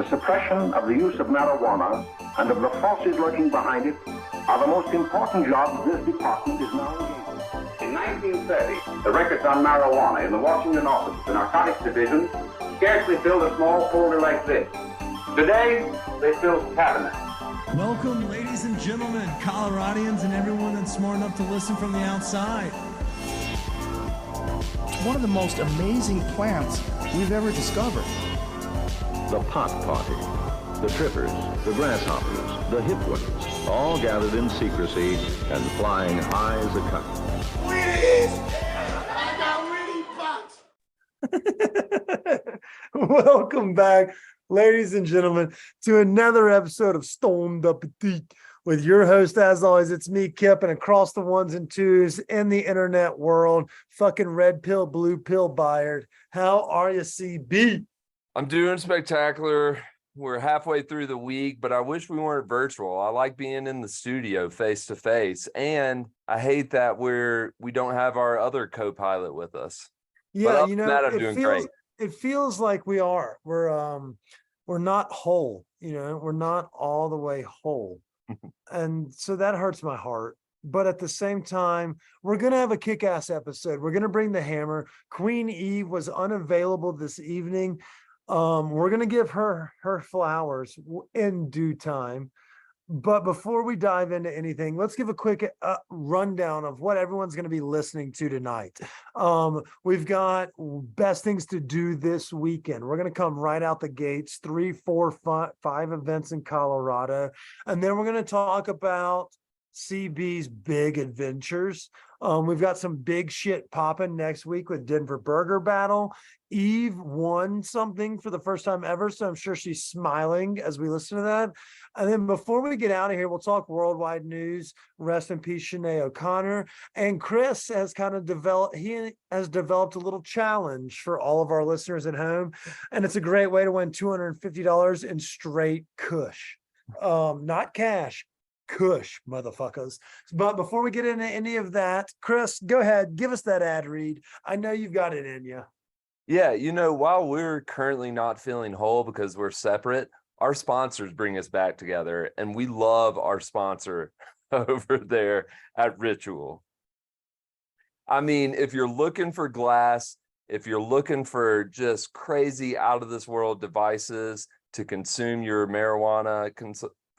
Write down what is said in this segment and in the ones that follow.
the suppression of the use of marijuana and of the forces lurking behind it are the most important jobs this department is now engaged in. In 1930, the records on marijuana in the Washington office of the Narcotics Division scarcely filled a small folder like this. Today, they fill cabinets. Welcome, ladies and gentlemen, Coloradians, and everyone that's smart enough to listen from the outside. It's one of the most amazing plants we've ever discovered. The pot party, the trippers, the grasshoppers, the hip ones, all gathered in secrecy and flying high as a kite. Wheaties! I got Wheatie pots! Welcome back, ladies and gentlemen, to another episode of Stoned Up with your host, as always, it's me, Kip, and across the ones and twos in the internet world, fucking red pill, blue pill Bayard. How are you, CB? I'm doing spectacular. We're halfway through the week, but I wish we weren't virtual. I like being in the studio face to face, and I hate that we don't have our other co-pilot with us. Yeah, I'm doing great. It feels like we're not whole, we're not all the way whole. And so that hurts my heart. But at the same time, we're going to have a kick-ass episode. We're going to bring the hammer. Queen Eve was unavailable this evening. We're going to give her flowers in due time. But before we dive into anything, let's give a quick rundown of what everyone's going to be listening to tonight. We've got best things to do this weekend. We're going to come right out the gates, 3, 4, 5 events in Colorado. And then we're going to talk about CB's big adventures. We've got some big shit popping next week with Denver Burger Battle. Eve won something for the first time ever, so I'm sure she's smiling as we listen to that. And then before we get out of here, we'll talk worldwide news. Rest in peace, Sinead O'Connor. And Chris has developed a little challenge for all of our listeners at home. And it's a great way to win $250 in straight kush. Not cash. Kush, motherfuckers. But before we get into any of that, Chris, go ahead, give us that ad read. I know you've got it in you. Yeah, while we're currently not feeling whole because we're separate, our sponsors bring us back together, and we love our sponsor over there at Ritual. I mean, if you're looking for glass, if you're looking for just crazy out of this world devices to consume your marijuana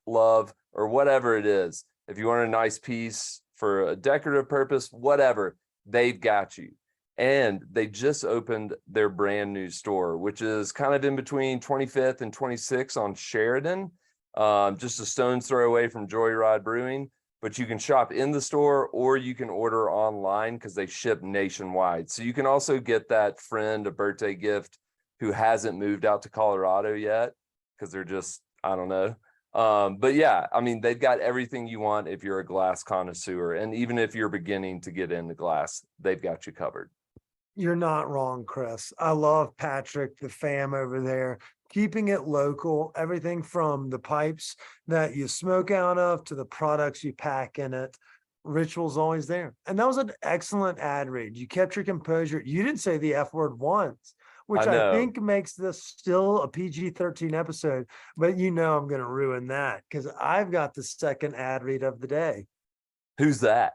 love, or whatever it is, if you want a nice piece for a decorative purpose, whatever, they've got you. And they just opened their brand new store, which is kind of in between 25th and 26th on Sheridan, just a stone's throw away from Joyride Brewing. But you can shop in the store or you can order online because they ship nationwide. So you can also get that friend a birthday gift who hasn't moved out to Colorado yet because they're just, I don't know. But yeah, I mean, they've got everything you want if you're a glass connoisseur. And even if you're beginning to get into glass, they've got you covered. You're not wrong, Chris. I love Patrick, the fam over there, keeping it local, everything from the pipes that you smoke out of to the products you pack in it. Ritual's always there. And that was an excellent ad read. You kept your composure. You didn't say the F word once, which I think makes this still a PG-13 episode, but I'm going to ruin that because I've got the second ad read of the day. Who's that?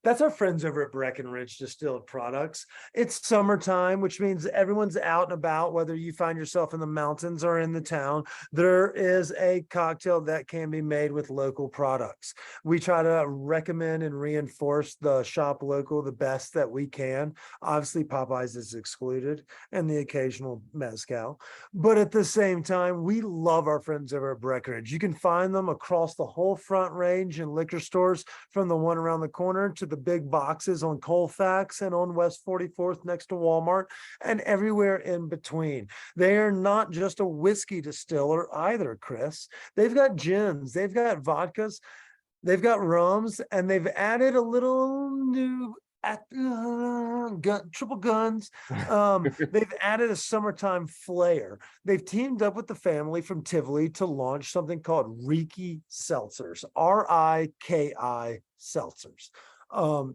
That's our friends over at Breckenridge Distilled Products. It's summertime, which means everyone's out and about, whether you find yourself in the mountains or in the town. There is a cocktail that can be made with local products. We try to recommend and reinforce the shop local the best that we can. Obviously, Popeyes is excluded and the occasional mezcal. But at the same time, we love our friends over at Breckenridge. You can find them across the whole Front Range in liquor stores, from the one around the corner to the big boxes on Colfax and on West 44th next to Walmart and everywhere in between. They are not just a whiskey distiller either, Chris. They've got gins, they've got vodkas, they've got rums, and they've added a little new triple guns. They've added a summertime flair. They've teamed up with the family from Tivoli to launch something called Riki Seltzers, Riki Seltzers.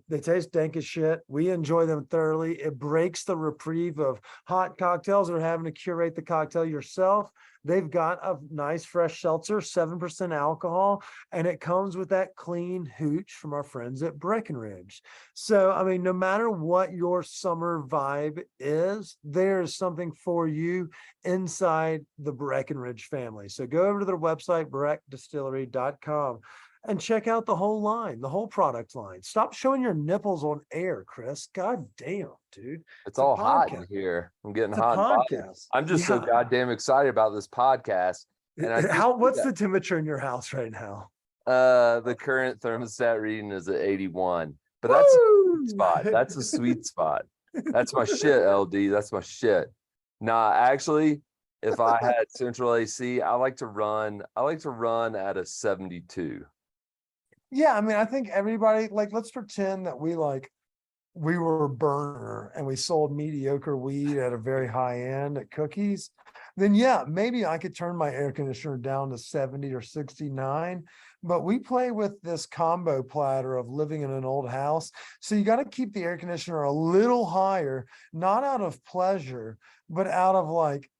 They taste dank as shit. We enjoy them thoroughly. It breaks the reprieve of hot cocktails or having to curate the cocktail yourself. They've got a nice fresh seltzer, 7% alcohol, and it comes with that clean hooch from our friends at Breckenridge. So, I mean, no matter what your summer vibe is, there's something for you inside the Breckenridge family. So go over to their website, breckdistillery.com, and check out the whole line, the whole product line. Stop showing your nipples on air, Chris. God damn, dude. It's all a hot in podcast. here. I'm getting It's a hot. and bothered. podcast. I'm just so Yeah. goddamn excited about this podcast. And What's the temperature in your house right now? the current thermostat reading is at 81. But that's a sweet spot. That's a sweet spot. That's my shit, LD. That's my shit. Nah, actually, if I had central AC, I like to run at a 72. Yeah, I mean, I think everybody, like, let's pretend that we were a burner and we sold mediocre weed at a very high end at Cookies. Then yeah, maybe I could turn my air conditioner down to 70 or 69. But we play with this combo platter of living in an old house. So you got to keep the air conditioner a little higher, not out of pleasure, but out of like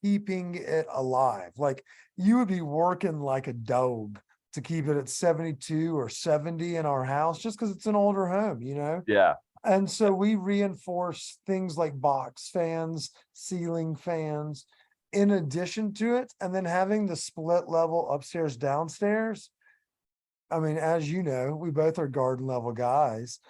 keeping it alive. Like you would be working like a dog to keep it at 72 or 70 in our house just because it's an older home, you know? Yeah. And so we reinforce things like box fans, ceiling fans, in addition to it, and then having the split level upstairs, downstairs. I mean, as you know, we both are garden level guys.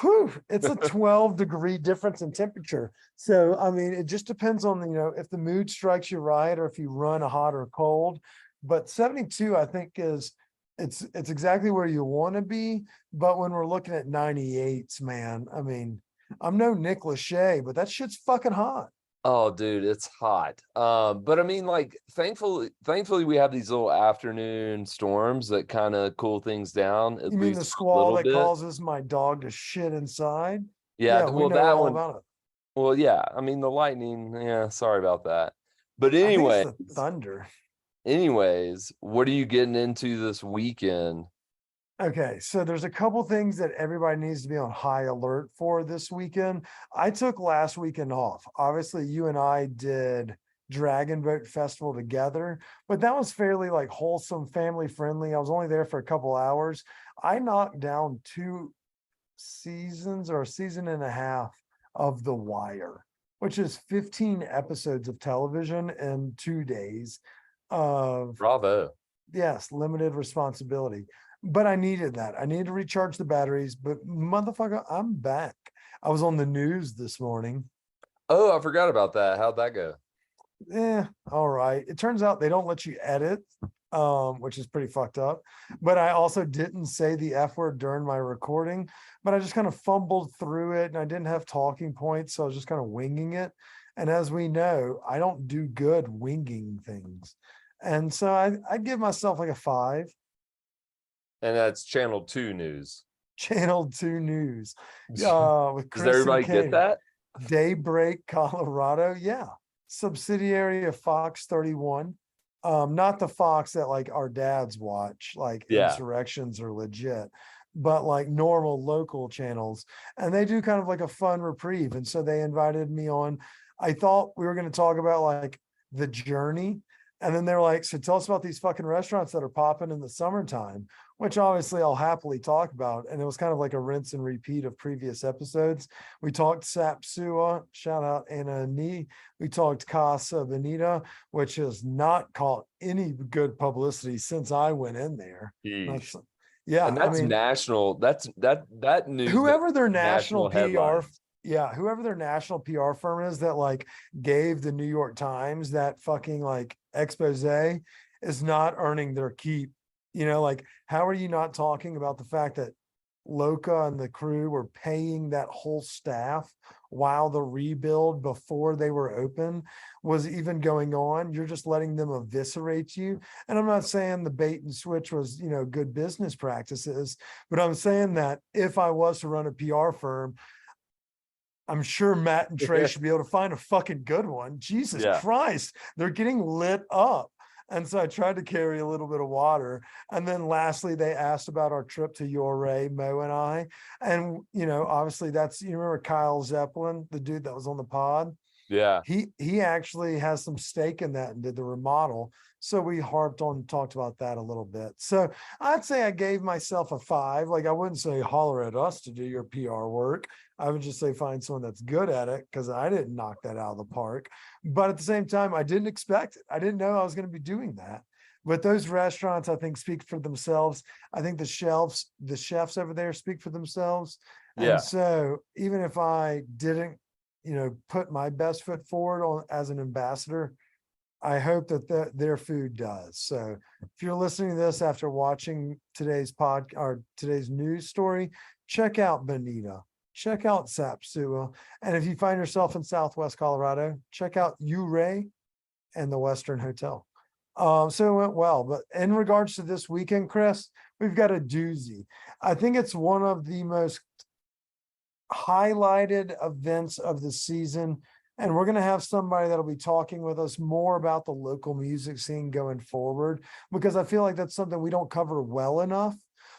Whew, it's a 12-degree difference in temperature. So, I mean, it just depends on, you know, if the mood strikes you right or if you run a hot or cold. But 72, I think it's exactly where you want to be. But when we're looking at 98s, man, I mean, I'm no Nick Lachey, but that shit's fucking hot. Oh, dude, it's hot. But I mean, like, thankfully we have these little afternoon storms that kind of cool things down. You mean the squall that causes my dog to shit inside? Yeah, we well, know that all one. about it. Well, yeah. I mean, the lightning. Yeah, sorry about that. But I think anyway, it's the thunder. anyways, what are you getting into this weekend? Okay, so there's a couple things that everybody needs to be on high alert for this weekend. I took last weekend off. Obviously, you and I did Dragon Boat Festival together, but that was fairly like wholesome, family friendly. I was only there for a couple hours. I knocked down 2 seasons or a season and a half of The Wire, which is 15 episodes of television in 2 days of Bravo. yes, limited responsibility. But I needed that. I needed to recharge the batteries, but motherfucker, I'm back. I was on the news this morning. Oh, I forgot about that. How'd that go? All right. It turns out they don't let you edit, which is pretty fucked up. But I also didn't say the F word during my recording, but I just kind of fumbled through it and I didn't have talking points. So I was just kind of winging it. And as we know, I don't do good winging things. And so I give myself like a 5. And that's Channel 2 news. Channel 2 news. With Does Chris everybody get that? Daybreak, Colorado. Yeah. Subsidiary of Fox 31. Not the Fox that like our dads watch, like Insurrections are legit, but like normal local channels. And they do kind of like a fun reprieve. And so they invited me on. I thought we were going to talk about like the journey. And then they're like, so tell us about these fucking restaurants that are popping in the summertime, which obviously I'll happily talk about. And it was kind of like a rinse and repeat of previous episodes. We talked Sapsua, shout out Anna and Nee. We talked Casa Bonita, which has not caught any good publicity since I went in there. Yeah. And that's national. That news. Whoever their national PR headlines. Yeah, whoever their national PR firm is that like gave the New York Times that fucking like expose is not earning their keep. You know, like how are you not talking about the fact that Loca and the crew were paying that whole staff while the rebuild before they were open was even going on? You're just letting them eviscerate you. And I'm not saying the bait and switch was, you know, good business practices, but I'm saying that if I was to run a PR firm, I'm sure Matt and Trey should be able to find a fucking good one. Jesus Christ, they're getting lit up. And so I tried to carry a little bit of water. And then lastly, they asked about our trip to Ouray, Mo and I. And, obviously you remember Kyle Zeppelin, the dude that was on the pod? Yeah. He actually has some stake in that and did the remodel. So we harped on and talked about that a little bit. So I'd say I gave myself a 5. Like, I wouldn't say holler at us to do your PR work. I would just say find someone that's good at it, because I didn't knock that out of the park. But at the same time, I didn't expect it. I didn't know I was going to be doing that. But those restaurants, I think, speak for themselves. I think the chefs over there speak for themselves. Yeah. And so even if I didn't, put my best foot forward as an ambassador, I hope that their food does. So if you're listening to this after watching today's today's news story, check out Bonita, check out Sapsua. And if you find yourself in Southwest Colorado, check out Ouray and the Western Hotel. So it went well. But in regards to this weekend, Chris, we've got a doozy. I think it's one of the most highlighted events of the season. And we're going to have somebody that'll be talking with us more about the local music scene going forward, because I feel like that's something we don't cover well enough.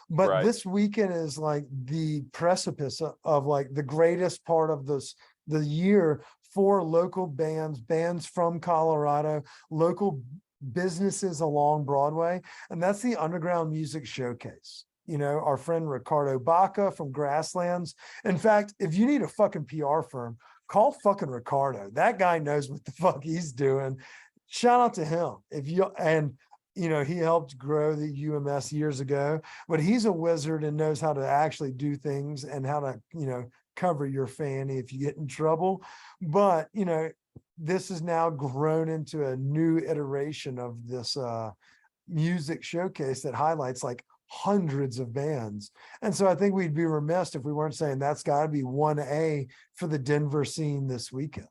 But Right. This weekend is like the precipice of like the greatest part of the year for local bands from Colorado, local businesses along Broadway. And that's the Underground Music Showcase. Our friend Ricardo Baca from Grasslands. In fact, if you need a fucking PR firm, call fucking Ricardo. That guy knows what the fuck he's doing. Shout out to him. He helped grow the UMS years ago, but he's a wizard and knows how to actually do things and how to, cover your fanny if you get in trouble. But, this has now grown into a new iteration of this music showcase that highlights like hundreds of bands. And so I think we'd be remiss if we weren't saying that's got to be 1A for the Denver scene this weekend.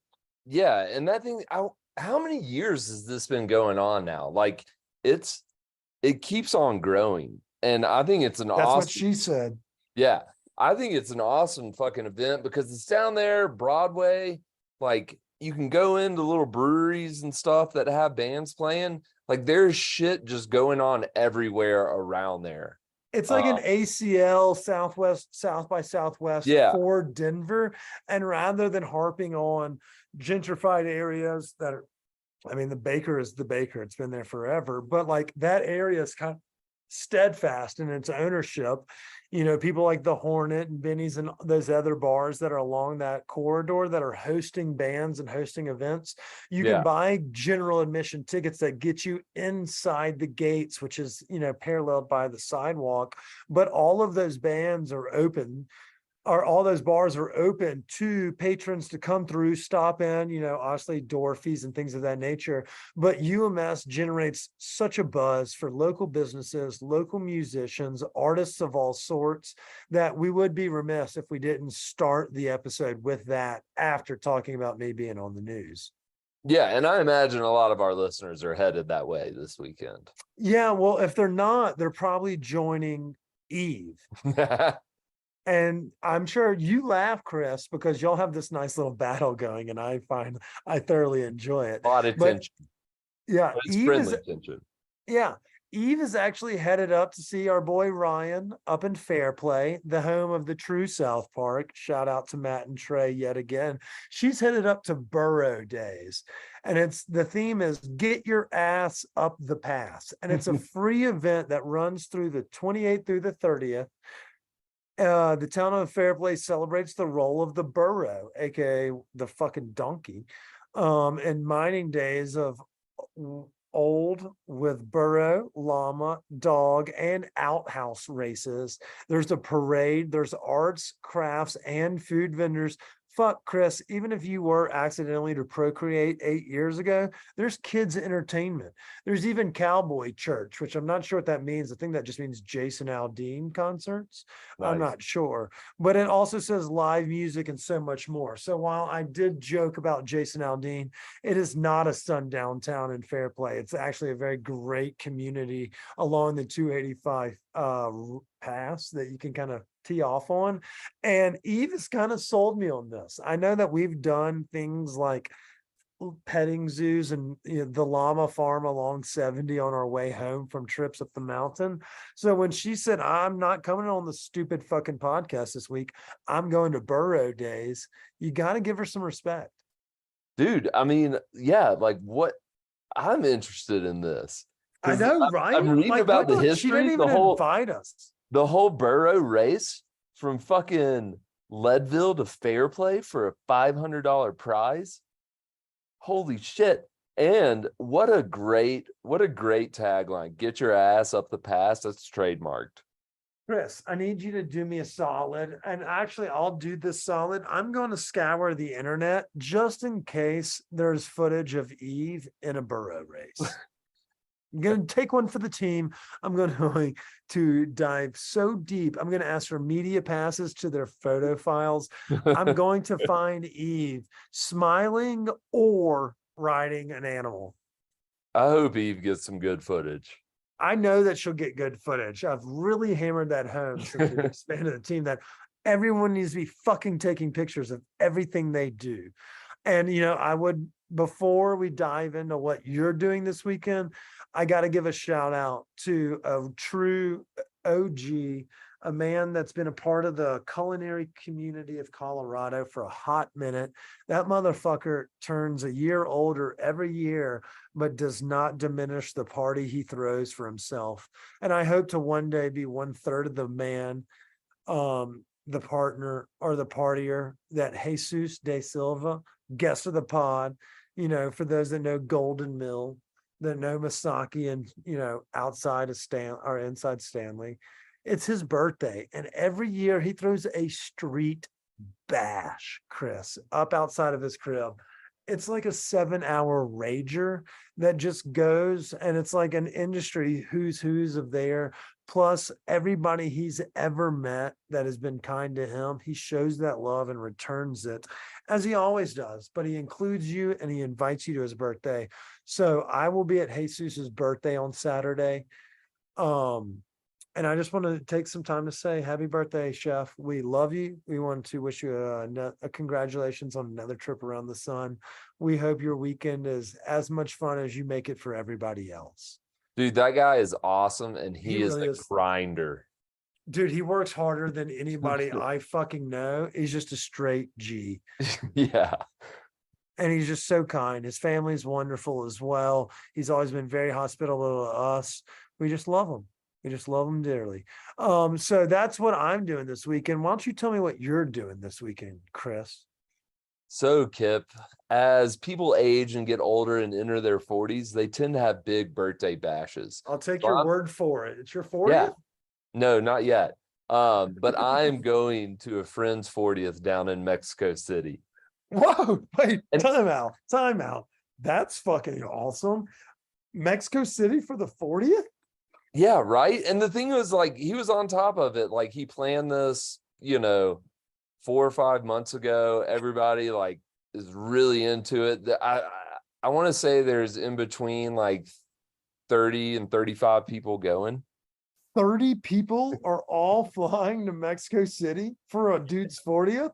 Yeah. And that thing, how many years has this been going on now? Like, it keeps on growing. And I think it's That's what she said. Yeah. I think it's an awesome fucking event because it's down there, Broadway. Like, you can go into little breweries and stuff that have bands playing. Like, there's shit just going on everywhere around there. It's like an ACL South by Southwest for Denver. And rather than harping on gentrified areas that are, the Baker is the Baker. It's been there forever. But like that area is kind of steadfast in its ownership. People like the Hornet and Benny's and those other bars that are along that corridor that are hosting bands and hosting events. You can buy general admission tickets that get you inside the gates, which is, paralleled by the sidewalk. But all of those bands are open. All those bars are open to patrons to come through, stop in, obviously door fees and things of that nature. But UMS generates such a buzz for local businesses, local musicians, artists of all sorts, that we would be remiss if we didn't start the episode with that after talking about me being on the news. Yeah, and I imagine a lot of our listeners are headed that way this weekend. Yeah, well, if they're not, they're probably joining Eve. And I'm sure you laugh, Chris, because y'all have this nice little battle going, and I thoroughly enjoy it. A lot of tension. Yeah, but it's friendly tension. Yeah, Eve is actually headed up to see our boy Ryan up in Fairplay, the home of the true South Park. Shout out to Matt and Trey yet again. She's headed up to Burrow Days, and the theme is Get Your Ass Up the Pass, and it's a free event that runs through the 28th through the 30th. The town of Fairplay celebrates the role of the burro, aka the fucking donkey, in mining days of old, with burro, llama, dog, and outhouse races. There's a parade, there's arts, crafts, and food vendors. Fuck, Chris, even if you were accidentally to procreate 8 years ago, there's kids entertainment. There's even cowboy church, which I'm not sure what that means. I think that just means Jason Aldean concerts. Nice. I'm not sure. But it also says live music and so much more. So while I did joke about Jason Aldean, it is not a sundown town in Fairplay. It's actually a very great community along the 285 pass that you can kind of tee off on. And Eve has kind of sold me on this. I know that we've done things like petting zoos and the llama farm along 70 on our way home from trips up the mountain. So when she said, I'm not coming on the stupid fucking podcast this week, I'm going to burro days, you got to give her some respect. Dude, I mean, yeah, like what I'm interested in this. I know, right? I'm reading about the history, she didn't even invite us. The whole burro race from fucking Leadville to Fairplay for a $500 prize. Holy shit. And what a great tagline. Get your ass up the pass. That's trademarked. Chris, I need you to do me a solid. And actually, I'll do this solid. I'm going to scour the internet just in case there's footage of Eve in a burro race. I'm going to take one for the team. I'm going to dive so deep. I'm going to ask for media passes to their photo files. I'm going to find Eve smiling or riding an animal. I hope Eve gets some good footage. I know that she'll get good footage. I've really hammered that home since we've expanded the team that everyone needs to be fucking taking pictures of everything they do. And, I would, before we dive into what you're doing this weekend, I got to give a shout out to a true OG, a man that's been a part of the culinary community of Colorado for a hot minute. That motherfucker turns a year older every year, but does not diminish the party he throws for himself. And I hope to one day be 1/3 of the man, the partner or the partier that Jesus de Silva, guest of the pod, for those that know Golden Mill, that know Masaki and, outside of or inside Stanley. It's his birthday. And every year he throws a street bash, Chris, up outside of his crib. It's like a 7-hour rager that just goes, and it's like an industry who's of there. Plus everybody he's ever met that has been kind to him, he shows that love and returns it as he always does, but he includes you and he invites you to his birthday. So I will be at Jesus's birthday on Saturday. And I just want to take some time to say happy birthday, Chef. We love you. We want to wish you a congratulations on another trip around the sun. We hope your weekend is as much fun as you make it for everybody else. Dude, that guy is awesome, and he is really a is. grinder. Dude, he works harder than anybody I fucking know. He's just a straight G. Yeah. And he's just so kind. His family's wonderful as well. He's always been very hospitable to us. We just love him. We just love him dearly. So that's what I'm doing this weekend. Why don't you tell me what you're doing this weekend, Chris? So, Kip, as people age and get older and enter their 40s, they tend to have big birthday bashes. I'll take your word for it. It's your 40th? Yeah. No, not yet. But I'm going to a friend's 40th down in Mexico City. Whoa, wait, time out. That's fucking awesome. Mexico City for the 40th? Yeah, right. And the thing was, like, he was on top of it. Like, he planned this, 4 or 5 months ago. Everybody like is really into it. I want to say there's in between like 30 and 35 people going. 30 people are all flying to Mexico City for a dude's 40th?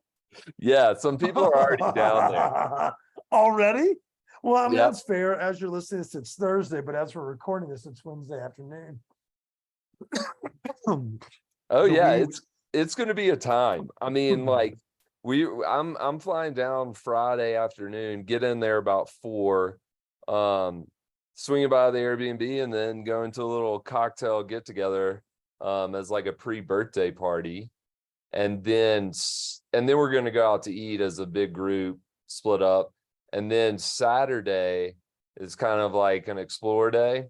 Yeah, some people are already down there. Already? Well, I mean, Yep. That's fair. As you're listening to this, it's Thursday, but as we're recording this, it's Wednesday afternoon. Oh yeah, we- it's going to be a time. I mean, like I'm flying down Friday afternoon, get in there about 4, swinging by the Airbnb, and then going to a little cocktail get together as like a pre-birthday party, and then we're going to go out to eat as a big group, split up, and then Saturday is kind of like an explore day.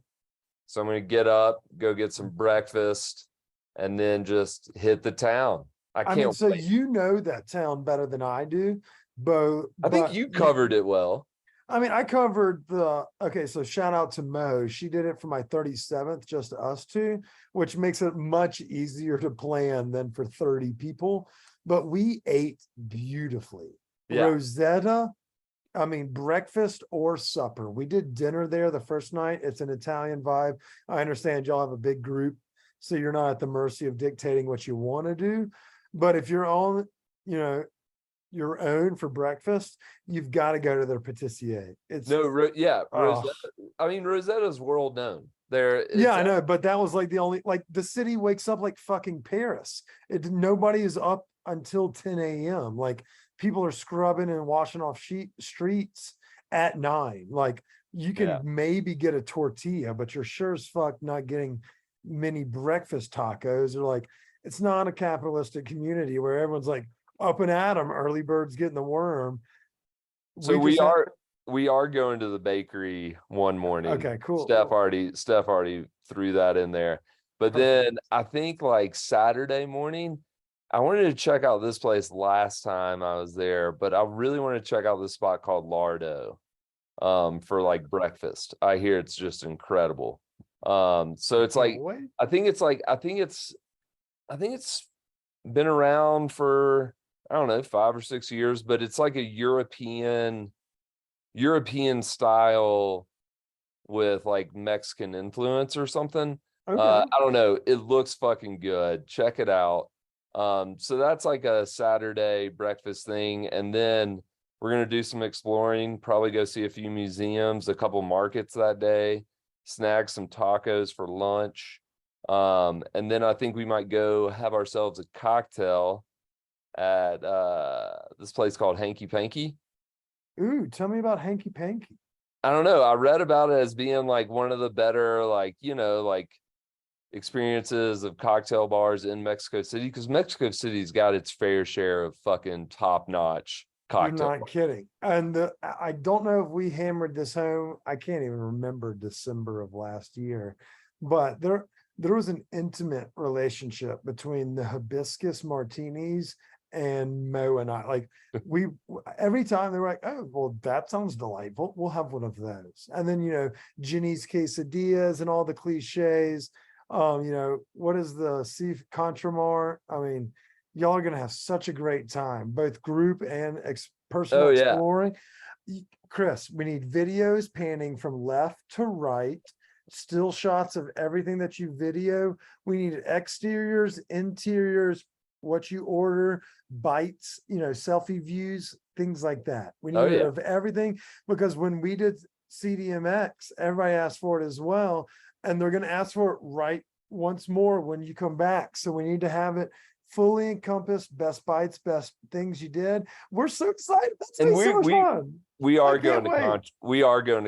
So I'm going to get up, go get some breakfast, and then just hit the town. I can't so wait. you know that town better than I do, but I think you covered it well. I mean, I covered so shout out to Mo. She did it for my 37th, just us two, which makes it much easier to plan than for 30 people. But we ate beautifully. Yeah. Rosetta, I mean, breakfast or supper. We did dinner there the first night. It's an Italian vibe. I understand y'all have a big group, so you're not at the mercy of dictating what you want to do. But if you're on, your own for breakfast, you've got to go to their patissier. It's Yeah, oh, Rosetta. I mean, Rosetta's world known. yeah, I know, but that was like the only, like, the city wakes up like fucking Paris. Nobody is up until 10 a.m. Like, people are scrubbing and washing off streets at 9. Like, you can Yeah. maybe get a tortilla, but you're sure as fuck not getting many breakfast tacos. Or like, it's not a capitalistic community where everyone's like up and at 'em, early birds getting the worm. So We just we are going to the bakery one morning. Okay, cool. Steph already threw that in there. But then I think like Saturday morning, I wanted to check out this place last time I was there, but I really want to check out this spot called Lardo for like breakfast. I hear it's just incredible. So it's like I think it's been around for, I don't know, 5 or 6 years, but it's like a European style with like Mexican influence or something. Okay. I don't know. It looks fucking good. Check it out. So that's like a Saturday breakfast thing. And then we're going to do some exploring, probably go see a few museums, a couple markets that day, snag some tacos for lunch. And then I think we might go have ourselves a cocktail at this place called Hanky Panky. Ooh, tell me about Hanky Panky. I don't know. I read about it as being like one of the better, like, like experiences of cocktail bars in Mexico City, because Mexico City's got its fair share of fucking top-notch cocktail. You're not kidding. And I don't know if we hammered this home. I can't even remember December of last year, but there was an intimate relationship between the hibiscus martinis and Mo and I. Like, every time they were like, oh, well, that sounds delightful, we'll have one of those. And then, Ginny's quesadillas and all the cliches. What is the sea contramar? I mean, y'all are gonna have such a great time, both group and personal exploring. Chris, we need videos panning from left to right, still shots of everything that you video. We need exteriors, interiors, what you order, bites, selfie views, things like that. We need of everything, because when we did CDMX, everybody asked for it as well, and they're going to ask for it right once more when you come back. So we need to have it fully encompassed, best bites, best things you did. We're so excited. That's so much fun. We are going to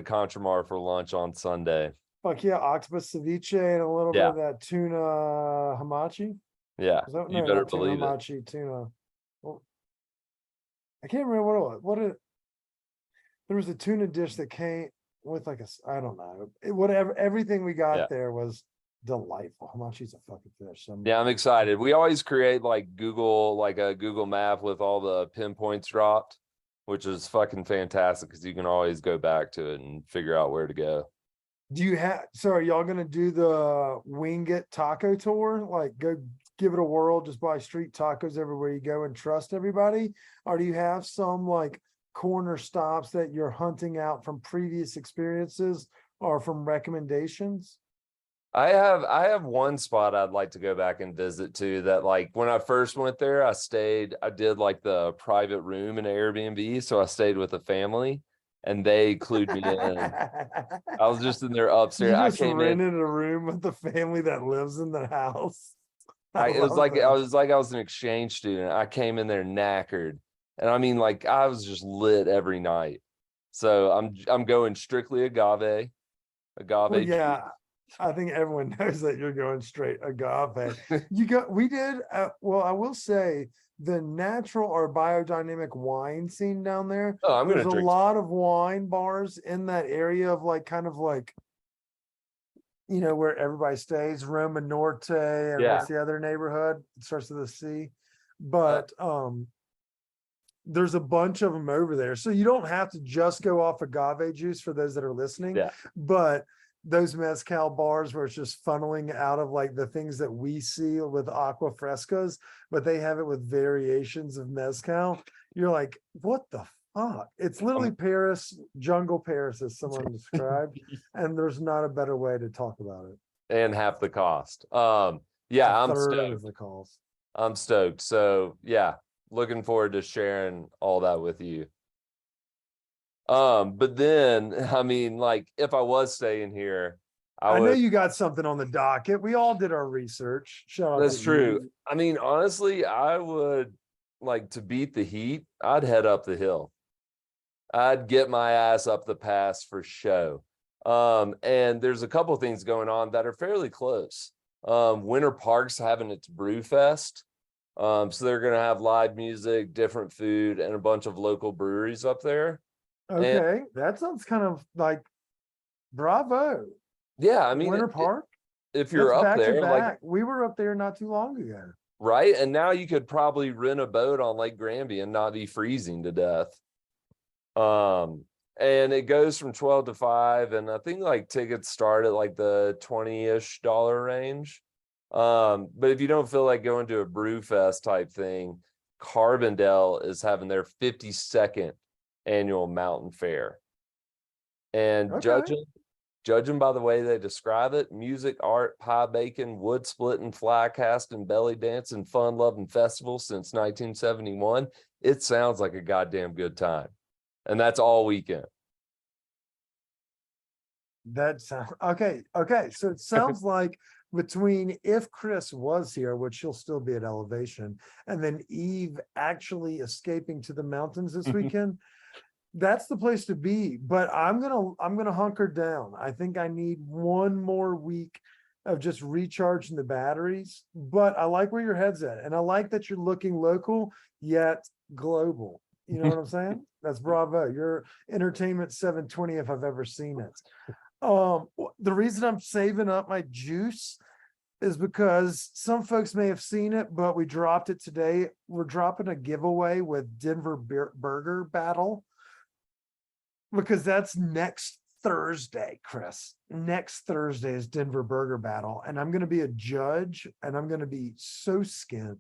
Contramar for lunch on Sunday. Fuck yeah, octopus ceviche and a little bit of that tuna hamachi. Yeah, you better believe it. Hamachi, tuna. Well, I can't remember what it was. There was a tuna dish that came with like I don't know. Whatever, everything we got there was delightful. Hamachi's a fucking fish. Yeah, I'm excited. We always create like a Google map with all the pinpoints dropped, which is fucking fantastic because you can always go back to it and figure out where to go. So are y'all gonna do the Wing It taco tour? Like, go give it a whirl, just buy street tacos everywhere you go and trust everybody? Or do you have some like corner stops that you're hunting out from previous experiences or from recommendations? I have one spot I'd like to go back and visit too, that like when I first went there, I did like the private room in Airbnb. So I stayed with a family and they clued me in. I was just in there upstairs. You just rented a room with the family that lives in the house. I was an exchange student. I came in there knackered. And I mean, like, I was just lit every night. So I'm going strictly agave. Well, yeah, I think everyone knows that you're going straight agave. I will say the natural or biodynamic wine scene down there. Oh, there's a lot of wine bars in that area of like kind of like, where everybody stays, Roma Norte, and what's the other neighborhood? It starts with a C. But there's a bunch of them over there. So you don't have to just go off agave juice for those that are listening. Yeah. But those mezcal bars where it's just funneling out of like the things that we see with aqua frescas, but they have it with variations of mezcal. You're like, what the fuck? It's literally Paris, jungle Paris, as someone described. And there's not a better way to talk about it. And half the cost. I'm stoked. Of the cost. I'm stoked. So yeah, looking forward to sharing all that with you. But then, I mean, like, if I was staying here, I know would. you got something on the docket. We all did our research. Shout out That's to true. you. I mean, honestly, I would like to beat the heat. I'd head up the hill. I'd get my ass up the pass for show. And there's a couple things going on that are fairly close. Winter Park's having its brew fest. So they're going to have live music, different food, and a bunch of local breweries up there. Okay, that sounds kind of like bravo. Yeah, I mean, Winter Park. if you're That's up back to there, like, back. We were up there not too long ago. right? And now you could probably rent a boat on Lake Granby and not be freezing to death. And it goes from 12 to 5, and I think like tickets start at like the $20-ish range. But if you don't feel like going to a brew fest type thing, Carbondale is having their 52nd annual mountain fair. And Okay. judging by the way they describe it, music, art, pie baking, wood splitting, fly casting, belly dancing, fun loving festival since 1971, it sounds like a goddamn good time. And that's all weekend. That sounds okay. Okay. So it sounds like between if Chris was here, which she'll still be at elevation, and then Eve actually escaping to the mountains this weekend, that's the place to be. But I'm gonna hunker down. I think I need one more week of just recharging the batteries. But I like where your head's at, and I like that you're looking local yet global. You know what I'm saying? That's bravo. You're entertainment 720 if I've ever seen it. The reason I'm saving up my juice is because some folks may have seen it, but we dropped it today. We're dropping a giveaway with Denver Burger Battle because that's next Thursday, Chris. Next Thursday is Denver Burger Battle, and I'm going to be a judge, and I'm going to be so skint.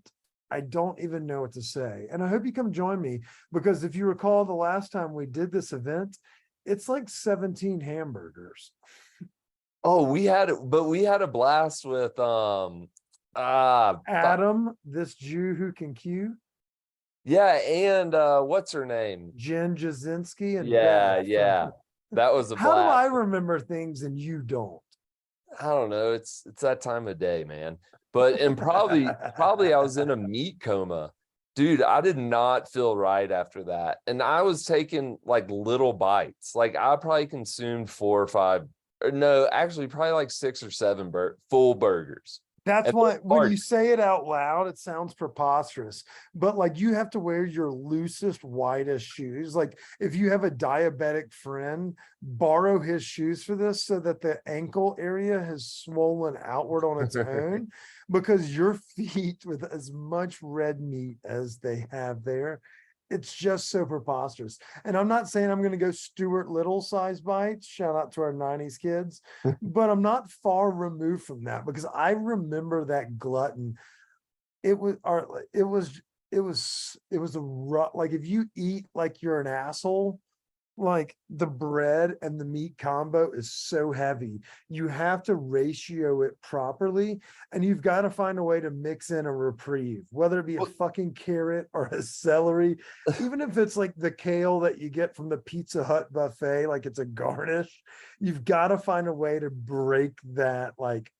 I don't even know what to say. And I hope you come join me because if you recall the last time we did this event, it's like 17 hamburgers. Oh, we had a blast with Adam, this Jew who can cue. Yeah, and what's her name? Jen Jasinski and Yeah, Beth. that was a How do blast. I remember things and you don't? I don't know. It's that time of day, man. But and probably I was in a meat coma. Dude, I did not feel right after that. And I was taking like little bites. Like I probably consumed 4 or 5, or no, actually probably like 6 or 7 full burgers. That's And why those when are- you say it out loud, it sounds preposterous. But like you have to wear your loosest, widest shoes. Like if you have a diabetic friend, borrow his shoes for this so that the ankle area has swollen outward on its own, because your feet with as much red meat as they have there, it's just so preposterous. And I'm not saying I'm going to go Stuart Little size bites. Shout out to our 90s kids. But I'm not far removed from that because I remember that glutton. It was a rough, like if you eat like you're an asshole, like the bread and the meat combo is so heavy. You have to ratio it properly, and you've got to find a way to mix in a reprieve, whether it be a fucking carrot or a celery, even if it's like the kale that you get from the Pizza Hut buffet, like it's a garnish. You've got to find a way to break that, like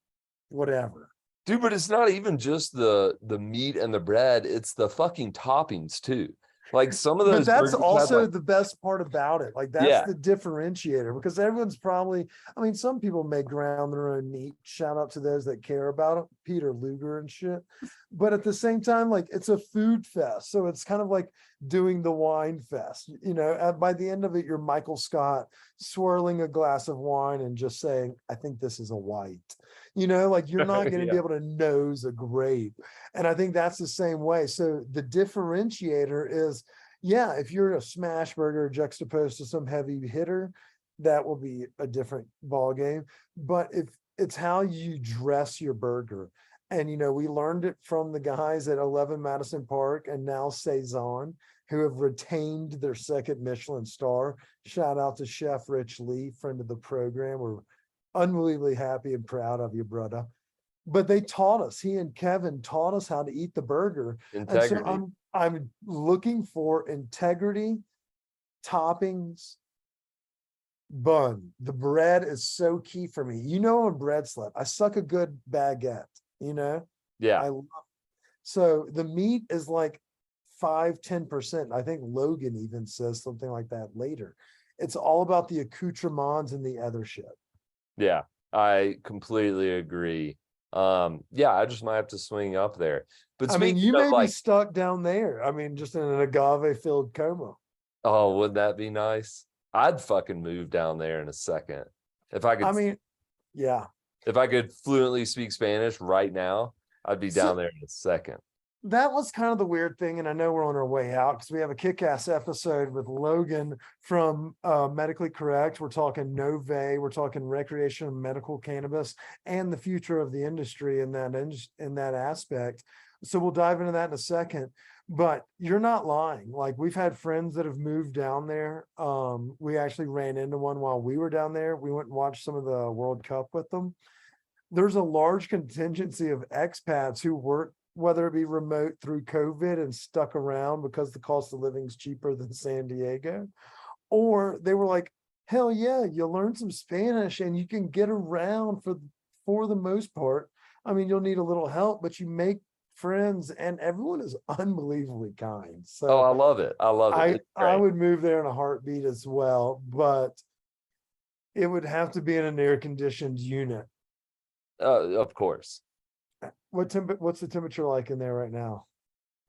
whatever. Dude, but it's not even just the meat and the bread, it's the fucking toppings too. Like some of those But that's burgers had, also like, the best part about it. Like that's Yeah. the differentiator, because everyone's probably, I mean, some people may ground their own meat. Shout out to those that care about it, Peter Luger and shit. But at the same time, like it's a food fest. So it's kind of like doing the wine fest. You know, by the end of it, you're Michael Scott swirling a glass of wine and just saying, I think this is a white. You know, like you're not going to Yeah. be able to nose a grape. And I think that's the same way. So the differentiator is, yeah, if you're a smash burger juxtaposed to some heavy hitter, that will be a different ball game. But if it's how you dress your burger. And, you know, we learned it from the guys at 11 Madison Park and now Cezanne, who have retained their second Michelin star. Shout out to Chef Rich Lee, friend of the program. We're unbelievably happy and proud of you, brother. but they taught us, he and Kevin taught us how to eat the burger. And so Integrity. I'm looking for integrity, toppings, bun. The bread is so key for me. You know, I'm a bread slut. I suck a good baguette, you know? Yeah. I love, so the meat is like 5-10%. I think Logan even says something like that later. It's all about the accoutrements and the other shit. Yeah, I completely agree. Yeah, I just might have to swing up there. But I mean, speaking you of may like, be stuck down there. I mean, just in an agave-filled coma. oh, wouldn't that be nice? I'd fucking move down there in a second. If I could, I mean, yeah. if I could fluently speak Spanish right now, I'd be So- down there in a second. That was kind of the weird thing, and I know we're on our way out because we have a kick-ass episode with Logan from Medically Correct. We're talking Nove, we're talking recreational medical cannabis and the future of the industry in that aspect. So we'll dive into that in a second. But you're not lying. Like, we've had friends that have moved down there. We actually ran into one while we were down there. We went and watched some of the World Cup with them. There's a large contingency of expats who work, whether it be remote through COVID and stuck around because the cost of living is cheaper than San Diego, or they were like, hell yeah, you learn some Spanish and you can get around for the most part. I mean, you'll need a little help, but you make friends and everyone is unbelievably kind. So Oh, I love it. I love it. It's I great. would move there in a heartbeat as well, but it would have to be in an air-conditioned unit. Of course. What's the temperature like in there right now?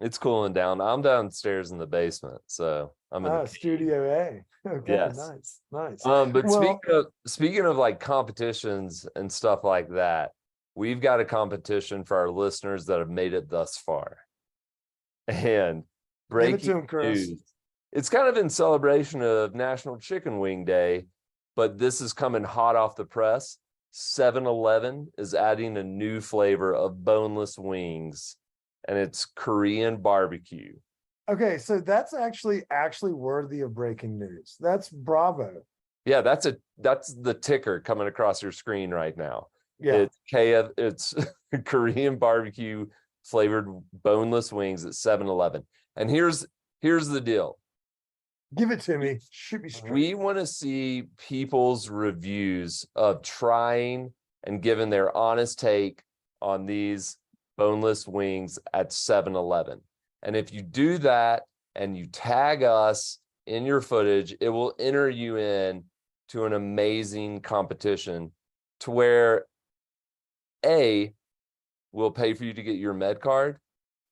It's cooling down. I'm downstairs in the basement, so I'm in the cave. Studio A. Okay, Yes. nice. But Well, speaking of like competitions and stuff like that, we've got a competition for our listeners that have made it thus far. And give it to breaking him, Chris. news. It's kind of in celebration of National Chicken Wing Day, but this is coming hot off the press. 7-Eleven is adding a new flavor of boneless wings, and it's Korean barbecue. Okay, so that's actually worthy of breaking news. That's bravo. Yeah, that's the ticker coming across your screen right now. Yeah. It's Korean barbecue flavored boneless wings at 7-Eleven. And here's the deal. Give it to me. Shoot me straight. We want to see people's reviews of trying and giving their honest take on these boneless wings at 7-Eleven. And if you do that and you tag us in your footage, it will enter you in to an amazing competition to where A, we'll pay for you to get your med card,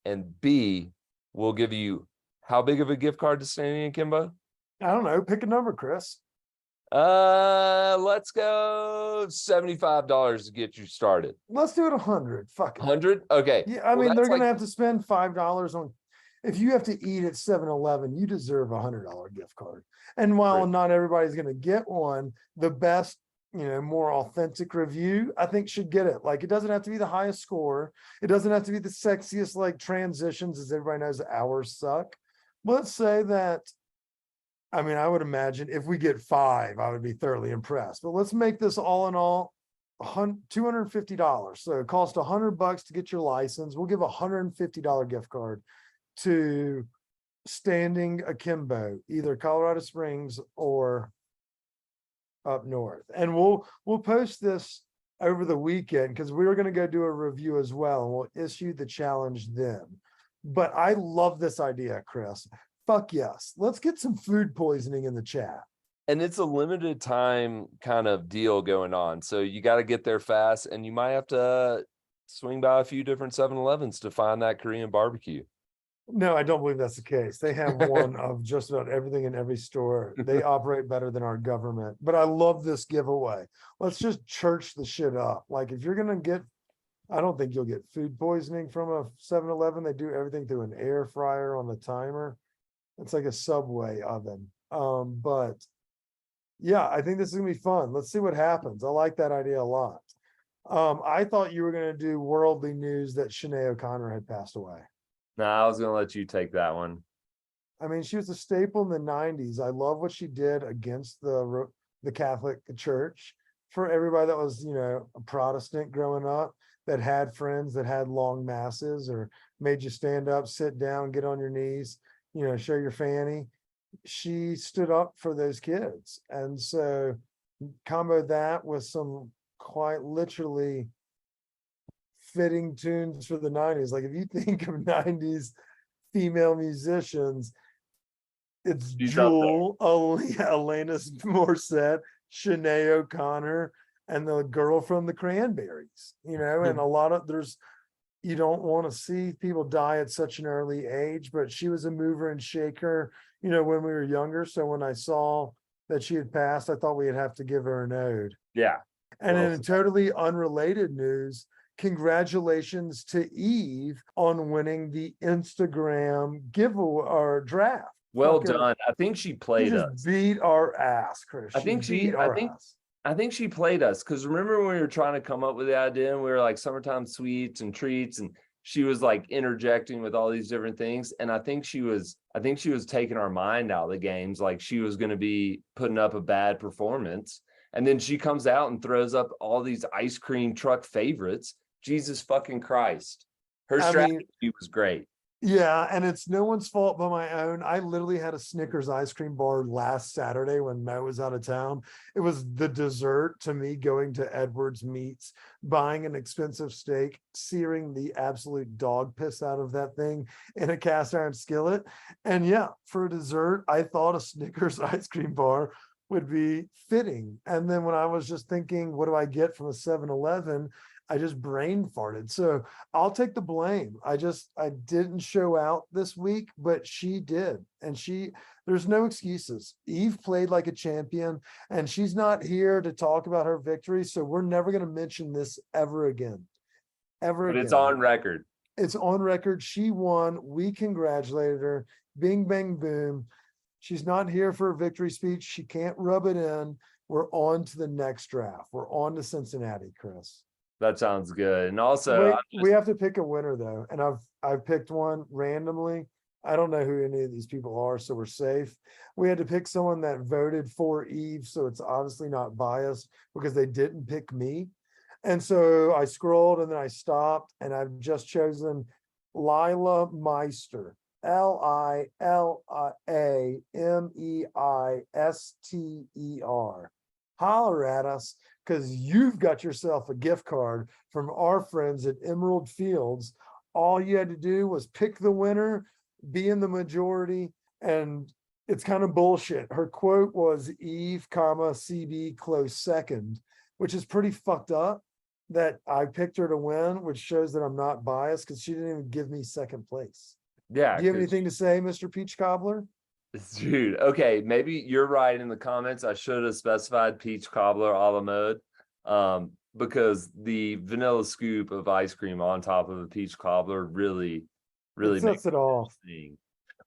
and B, we'll give you how big of a gift card to Standing Akimbo? I don't know. Pick a number, Chris. Let's go $75 to get you started. Let's do it 100. Fuck it. 100? Okay. Yeah, I mean, that's they're gonna have to spend $5 on. If you have to eat at 7-Eleven, you deserve $100 gift card. And while Right. not everybody's gonna get one, the best, more authentic review, I think should get it. Like, it doesn't have to be the highest score. It doesn't have to be the sexiest like transitions, as everybody knows ours suck. Let's say that. I mean, I would imagine if we get 5, I would be thoroughly impressed. But let's make this all in all $250. So it costs $100 to get your license. We'll give a $150 gift card to Standing Akimbo, either Colorado Springs or up north. And we'll post this over the weekend because we were going to go do a review as well, and we'll issue the challenge then. But I love this idea, Chris. Fuck yes. Let's get some food poisoning in the chat. And it's a limited time kind of deal going on. So you got to get there fast, and you might have to swing by a few different 7-Elevens to find that Korean barbecue. No, I don't believe that's the case. They have one of just about everything in every store. They operate better than our government. But I love this giveaway. Let's just church the shit up. Like, if you're going to get, I don't think you'll get food poisoning from a 7-Eleven. They do everything through an air fryer on the timer. It's like a Subway oven. But yeah, I think this is gonna be fun. Let's see what happens. I like that idea a lot. I thought you were gonna do worldly news that Sinead O'Connor had passed away. Nah, I was gonna let you take that one. I mean, she was a staple in the 90s. I love what she did against the Catholic Church for everybody that was, a Protestant growing up. that had friends that had long masses or made you stand up, sit down, get on your knees, show your fanny. She stood up for those kids. And so combo that with some quite literally fitting tunes for the 90s. Like if you think of 90s female musicians, it's She's up Jewel, Alanis Morissette, Sinead O'Connor, and the girl from the Cranberries, and a lot of you don't want to see people die at such an early age, but she was a mover and shaker, when we were younger. So when I saw that she had passed, I thought we'd have to give her an ode. Yeah. And Well, in totally unrelated news, congratulations to Eve on winning the Instagram giveaway or draft. well Fucking- done. I think she She played just us. beat our ass, Chris. I think I think she played us because remember when we were trying to come up with the idea and we were like summertime sweets and treats and she was like interjecting with all these different things. And I think she was taking our mind out of the games. Like she was going to be putting up a bad performance. And then she comes out and throws up all these ice cream truck favorites. Jesus fucking Christ. Her strategy was great. Yeah, and it's no one's fault but my own. I literally had a Snickers ice cream bar last Saturday when Mo was out of town. It was the dessert to me going to Edwards Meats, buying an expensive steak, searing the absolute dog piss out of that thing in a cast iron skillet. And yeah, for dessert, I thought a Snickers ice cream bar would be fitting. And then when I was just thinking, what do I get from a 7-Eleven? I just brain farted. So I'll take the blame. I didn't show out this week, but she did. And there's no excuses. Eve played like a champion and she's not here to talk about her victory. So we're never going to mention this ever again. But it's on record. It's on record. She won. We congratulated her. Bing, bang, boom. She's not here for a victory speech. She can't rub it in. We're on to the next draft. We're on to Cincinnati, Chris. That sounds good. And also we have to pick a winner though. And I've picked one randomly. I don't know who any of these people are, so we're safe. We had to pick someone that voted for Eve, so it's obviously not biased because they didn't pick me. And so I scrolled and then I stopped and I've just chosen Lila Meister. LILAMEISTER. Holler at us because you've got yourself a gift card from our friends at Emerald Fields. All you had to do was pick the winner, be in the majority, and it's kind of bullshit. Her quote was Eve, CB close second, which is pretty fucked up that I picked her to win, which shows that I'm not biased because she didn't even give me second place. Yeah. Do you have anything to say, Mr. Peach Cobbler? Dude, okay, maybe you're right in the comments. I should have specified peach cobbler a la mode, because the vanilla scoop of ice cream on top of a peach cobbler really makes it all.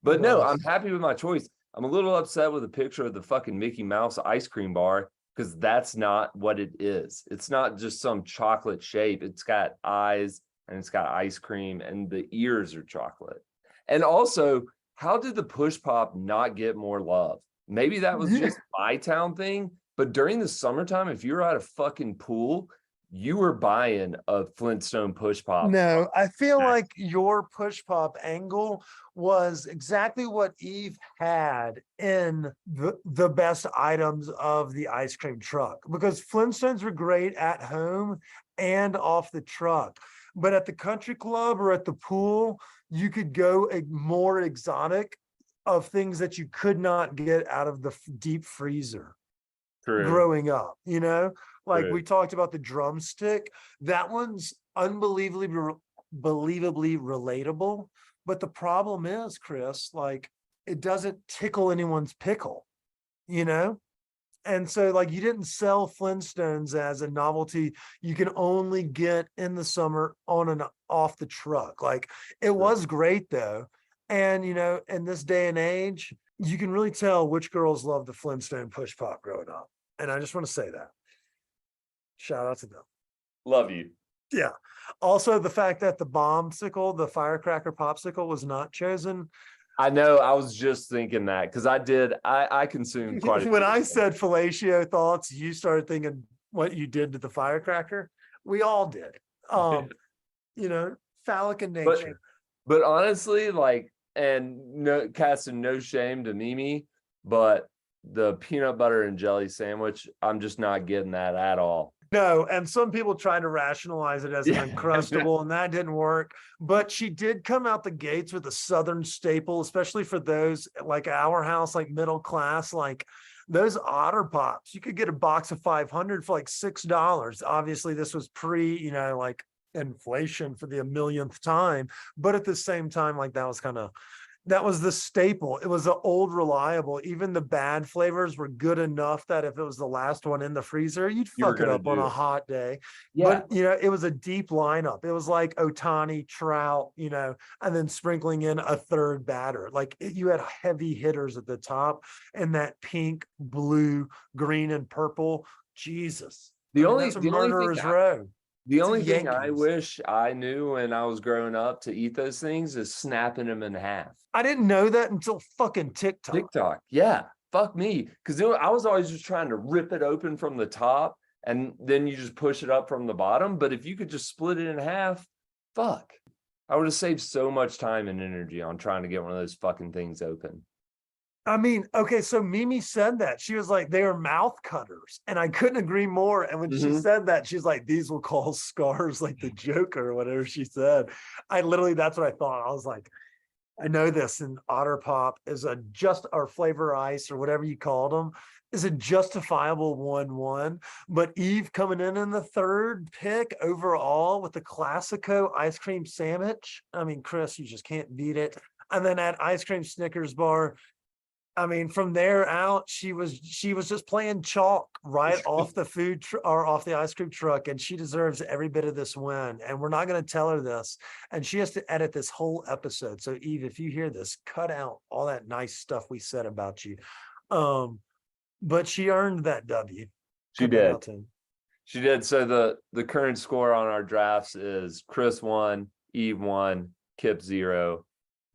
But no, I'm happy with my choice. I'm a little upset with a picture of the fucking Mickey Mouse ice cream bar because that's not what it is. It's not just some chocolate shape. It's got eyes and it's got ice cream and the ears are chocolate. And also, how did the push pop not get more love? Maybe that was just my town thing, but during the summertime, if you were at a fucking pool, you were buying a Flintstone push pop. No, I feel like your push pop angle was exactly what Eve had in the best items of the ice cream truck, because Flintstones were great at home and off the truck. But at the country club or at the pool, you could go more exotic of things that you could not get out of the deep freezer. True. Growing up, like we talked about the drumstick. That one's unbelievably relatable. But the problem is, Chris, like it doesn't tickle anyone's pickle, And so like you didn't sell Flintstones as a novelty you can only get in the summer on and off the truck. Like it was great though. And in this day and age, you can really tell which girls love the Flintstone push pop growing up. And I just want to say that. Shout out to them. Love you. Yeah. Also the fact that the bombsicle, the firecracker popsicle was not chosen. I know. I was just thinking that because I consumed quite a few. When I said fellatio thoughts, you started thinking what you did to the firecracker. We all did. You know, phallic in But, nature. but honestly, like, and no casting no shame to Mimi, but the peanut butter and jelly sandwich, I'm just not getting that at all. No, and some people try to rationalize it as an Uncrustable, and that didn't work. But she did come out the gates with a Southern staple, especially for those like our house, like middle class, like those Otter Pops. You could get a box of 500 for like $6. Obviously, this was pre, you know, like inflation for the millionth time. But at the same time, like that was the staple. It was the old reliable. Even the bad flavors were good enough that if it was the last one in the freezer, you'd fuck it up on a hot day. Yeah. But, you know, it was a deep lineup. It was like Otani, Trout, you know, and then sprinkling in a third batter. Like you had heavy hitters at the top and that pink, blue, green, and purple. Jesus. That's a murderer's row. The only thing I wish I knew when I was growing up to eat those things is snapping them in half. I didn't know that until fucking TikTok. Yeah. Fuck me. Because I was always just trying to rip it open from the top and then you just push it up from the bottom. But if you could just split it in half, fuck. I would have saved so much time and energy on trying to get one of those fucking things open. I mean, okay, so Mimi said that. She was like, they are mouth cutters. And I couldn't agree more. And when she said that, she's like, these will cause scars like the Joker or whatever she said. That's what I thought. I was like, I know this. And Otter Pop is our flavor ice or whatever you called them is a justifiable 1-1. But Eve coming in the third pick overall with the Classico ice cream sandwich. I mean, Chris, you just can't beat it. And then that ice cream Snickers bar. I mean, from there out, she was just playing chalk right off the or off the ice cream truck, and she deserves every bit of this win. And we're not going to tell her this, and she has to edit this whole episode. So Eve, if you hear this, cut out all that nice stuff we said about you. But she earned that W. She did. She did. So the current score on our drafts is Chris 1, Eve 1, Kip 0.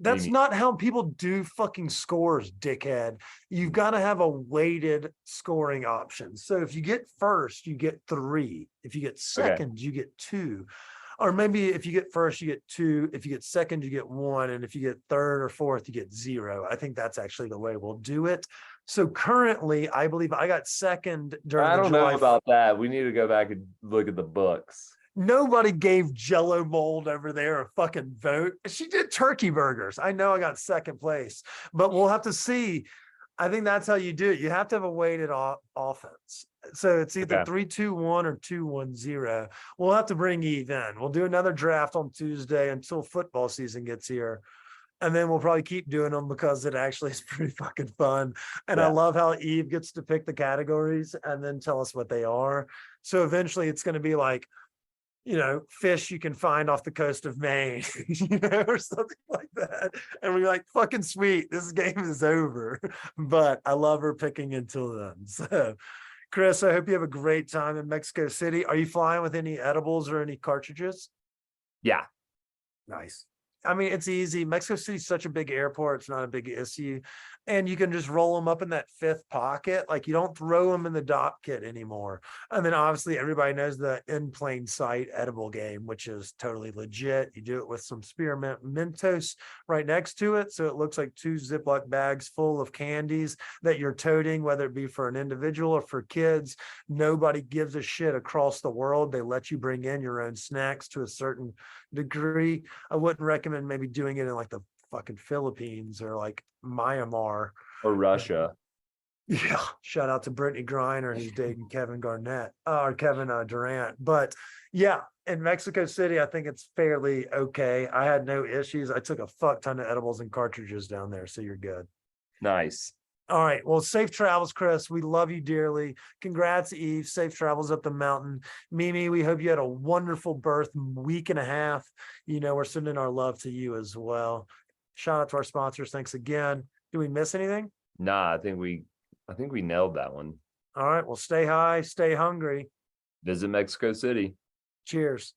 That's not how people do fucking scores, dickhead. You've got to have a weighted scoring option. So if you get first, you get 3. If you get second, you get 2. Or maybe if you get first, you get 2. If you get second, you get 1. And if you get third or fourth, you get 0. I think that's actually the way we'll do it. So currently, I believe I got second during I don't know about that. We need to go back and look at the books. Nobody gave Jello Mold over there a fucking vote. She did turkey burgers. I know I got second place, but we'll have to see. I think that's how you do it. You have to have a weighted offense. So it's either 3-2-1 or 2-1-0. We'll have to bring Eve in. We'll do another draft on Tuesday until football season gets here. And then we'll probably keep doing them because it actually is pretty fucking fun. And I love how Eve gets to pick the categories and then tell us what they are. So eventually it's going to be like, you know, fish you can find off the coast of Maine, you know, or something like that. And we're like, fucking sweet, this game is over. But I love her picking until then. So, Chris, I hope you have a great time in Mexico City. Are you flying with any edibles or any cartridges? Yeah. Nice. I mean, it's easy. Mexico City's such a big airport. It's not a big issue. And you can just roll them up in that 5th pocket. Like you don't throw them in the docket anymore. And then obviously everybody knows the in plain sight edible game, which is totally legit. You do it with some spearmint Mentos right next to it. So it looks like 2 Ziploc bags full of candies that you're toting, whether it be for an individual or for kids. Nobody gives a shit across the world. They let you bring in your own snacks to a certain degree. I wouldn't recommend maybe doing it in like the fucking Philippines or like Myanmar or Russia. Yeah, shout out to Brittany Griner who's dating Kevin Garnett or Kevin Durant. But yeah, in Mexico City, I think it's fairly okay. I had no issues. I took a fuck ton of edibles and cartridges down there, so you're good. Nice. All right. Well, safe travels, Chris. We love you dearly. Congrats, Eve. Safe travels up the mountain. Mimi, we hope you had a wonderful birth week and a half. You know, we're sending our love to you as well. Shout out to our sponsors. Thanks again. Do we miss anything? Nah, I think we nailed that one. All right. Well, stay high, stay hungry. Visit Mexico City. Cheers.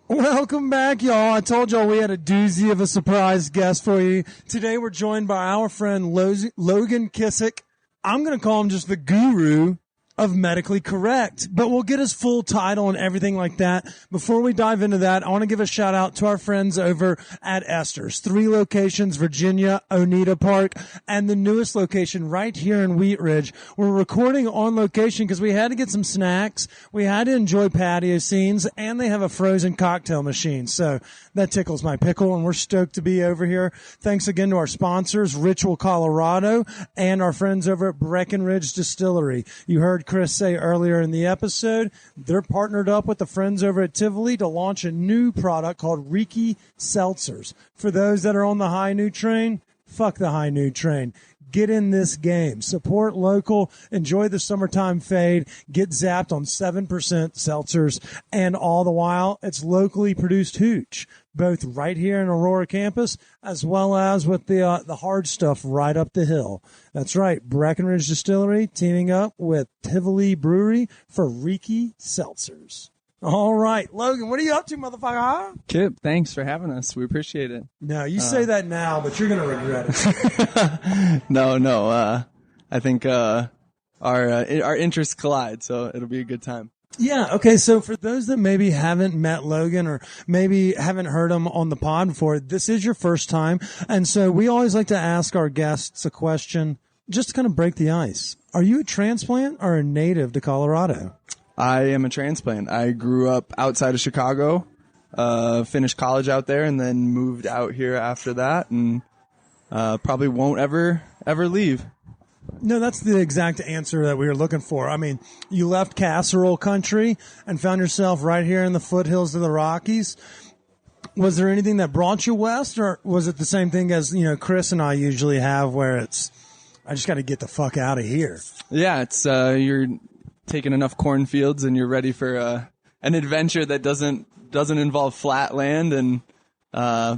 Welcome back, y'all. I told y'all we had a doozy of a surprise guest for you. Today we're joined by our friend Logan Kissack. I'm going to call him just the guru of Medically Correct, but we'll get his full title and everything like that. Before we dive into that, I want to give a shout out to our friends over at Esther's. 3 locations, Virginia, Oneida Park, and the newest location right here in Wheat Ridge. We're recording on location because we had to get some snacks. We had to enjoy patio scenes, and they have a frozen cocktail machine. So that tickles my pickle, and we're stoked to be over here. Thanks again to our sponsors, Ritual Colorado, and our friends over at Breckenridge Distillery. You heard Chris say earlier in the episode, they're partnered up with the friends over at Tivoli to launch a new product called Riki Seltzers. For those that are on the high new train, fuck the high new train. Get in this game. Support local. Enjoy the summertime fade. Get zapped on 7% seltzers. And all the while, it's locally produced hooch, both right here in Aurora campus, as well as with the hard stuff right up the hill. That's right. Breckenridge Distillery teaming up with Tivoli Brewery for Riki Seltzers. All right, Logan, what are you up to, motherfucker? Kip, thanks for having us. We appreciate it. No, you say that now, but you're going to regret it. No. I think our interests collide, so it'll be a good time. Yeah, okay, so for those that maybe haven't met Logan or maybe haven't heard him on the pod before, this is your first time, and so we always like to ask our guests a question just to kind of break the ice. Are you a transplant or a native to Colorado? I am a transplant. I grew up outside of Chicago, finished college out there, and then moved out here after that, and probably won't ever leave. No, that's the exact answer that we were looking for. I mean, you left casserole country and found yourself right here in the foothills of the Rockies. Was there anything that brought you west, or was it the same thing as, Chris and I usually have, where it's, I just got to get the fuck out of here? Yeah, it's you're taking enough cornfields and you're ready for an adventure that doesn't involve flat land and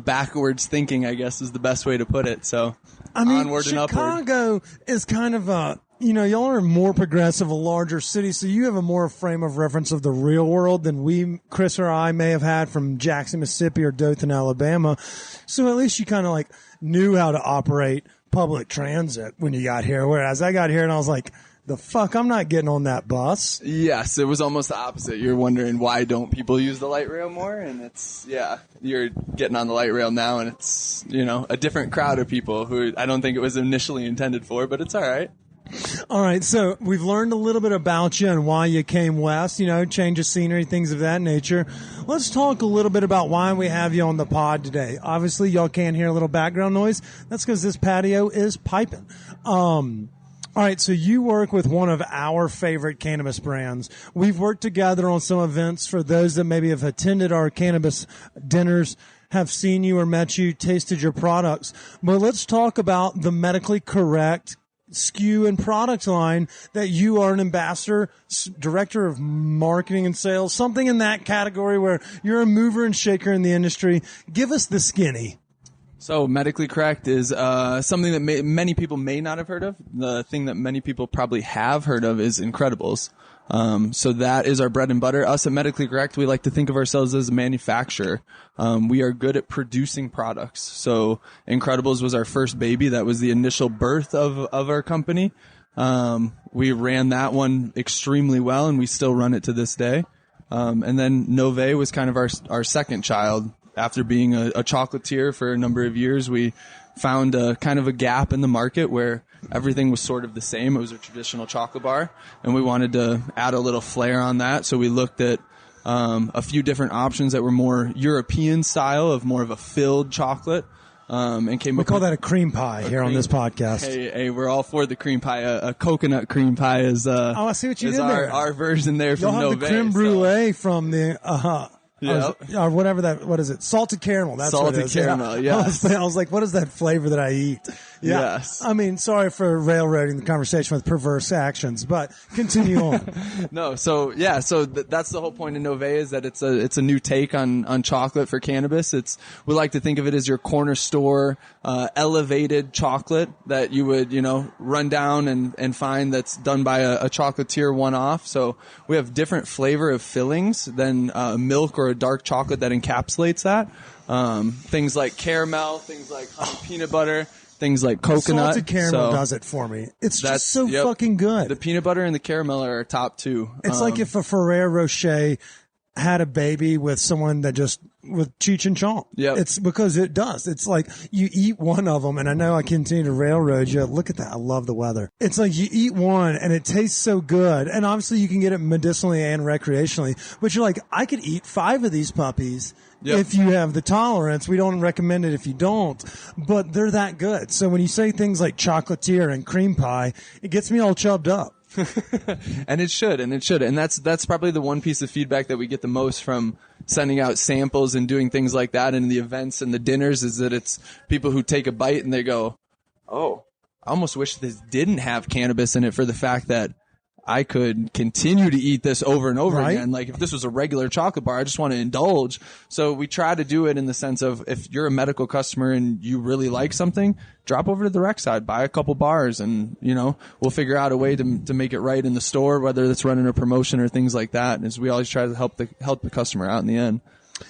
backwards thinking, I guess, is the best way to put it. So I mean, onward and upward. Chicago is kind of y'all are more progressive, a larger city, so you have a more frame of reference of the real world than Chris or I may have had from Jackson, Mississippi or Dothan, Alabama. So at least you kind of knew how to operate public transit when you got here. Whereas I got here and I was like, the fuck, I'm not getting on that bus. Yes, it was almost the opposite. You're wondering why don't people use the light rail more, and you're getting on the light rail now, and it's a different crowd of people who I don't think it was initially intended for, but it's all right. All right, so we've learned a little bit about you and why you came west, change of scenery, things of that nature. Let's talk a little bit about why we have you on the pod today. Obviously, y'all can't hear a little background noise. That's because this patio is piping. All right, so you work with one of our favorite cannabis brands. We've worked together on some events. For those that maybe have attended our cannabis dinners, have seen you or met you, tasted your products. But let's talk about the Medically Correct SKU and product line that you are an ambassador, director of marketing and sales, something in that category where you're a mover and shaker in the industry. Give us the skinny. So Medically Correct is something that many people may not have heard of. The thing that many people probably have heard of is Incredibles. So that is our bread and butter. Us at Medically Correct, we like to think of ourselves as a manufacturer. We are good at producing products. So Incredibles was our first baby. That was the initial birth of our company. We ran that one extremely well, and we still run it to this day. And then Nove was kind of our second child. After being a chocolatier for a number of years, we found a kind of a gap in the market where everything was sort of the same. It was a traditional chocolate bar, and we wanted to add a little flair on that. So we looked at a few different options that were more European style, of more of a filled chocolate. And came. We call that a cream pie here on this podcast. Hey, we're all for the cream pie. A coconut cream pie is. I see what you did there. Our version there from Nove. You'll have the creme brulee from the. Yeah. Or whatever what is it? Salted caramel. That's what it is. Salted caramel, yeah. yes. I was like, what is that flavor that I eat? Yeah. Yes. I mean, sorry for railroading the conversation with perverse actions, but continue on. No, so that's the whole point of Nove, is that it's a new take on chocolate for cannabis. We like to think of it as your corner store, elevated chocolate that you would, run down and find that's done by a chocolatier one-off. So we have different flavor of fillings than milk or a dark chocolate that encapsulates that. Things like caramel, things like honey peanut butter, things like coconut. Salted caramel So does it for me. It's that's- just so yep. fucking good. The peanut butter and the caramel are our top two. It's like if a Ferrero Rocher had a baby with someone that just with Cheech and Chong. Yep. It's because it does. It's like you eat one of them, and I know I continue to railroad you. Look at that. I love the weather. It's like you eat one and it tastes so good. And obviously you can get it medicinally and recreationally, but you're like, I could eat 5 of these puppies. Yep. If you have the tolerance. We don't recommend it if you don't, but they're that good. So when you say things like chocolatier and cream pie, it gets me all chubbed up. And it should. And that's probably the one piece of feedback that we get the most from sending out samples and doing things like that in the events and the dinners is that it's people who take a bite and they go, oh, I almost wish this didn't have cannabis in it for the fact that I could continue to eat this over and over Right. again. Like if this was a regular chocolate bar, I just want to indulge. So we try to do it in the sense of if you're a medical customer and you really like something, drop over to the rec side, buy a couple bars, and we'll figure out a way to make it right in the store, whether that's running a promotion or things like that. As we always try to help the customer out in the end.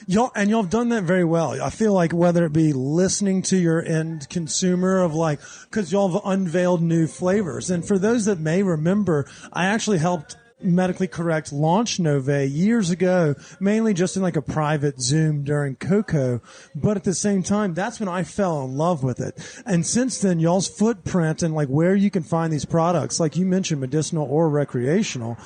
Y'all have done that very well. I feel like whether it be listening to your end consumer of like, cause y'all have unveiled new flavors. And for those that may remember, I actually helped Medically Correct launch Nove years ago, mainly just in like a private Zoom during Coco. But at the same time, that's when I fell in love with it. And since then, y'all's footprint and like where you can find these products, like you mentioned, medicinal or recreational,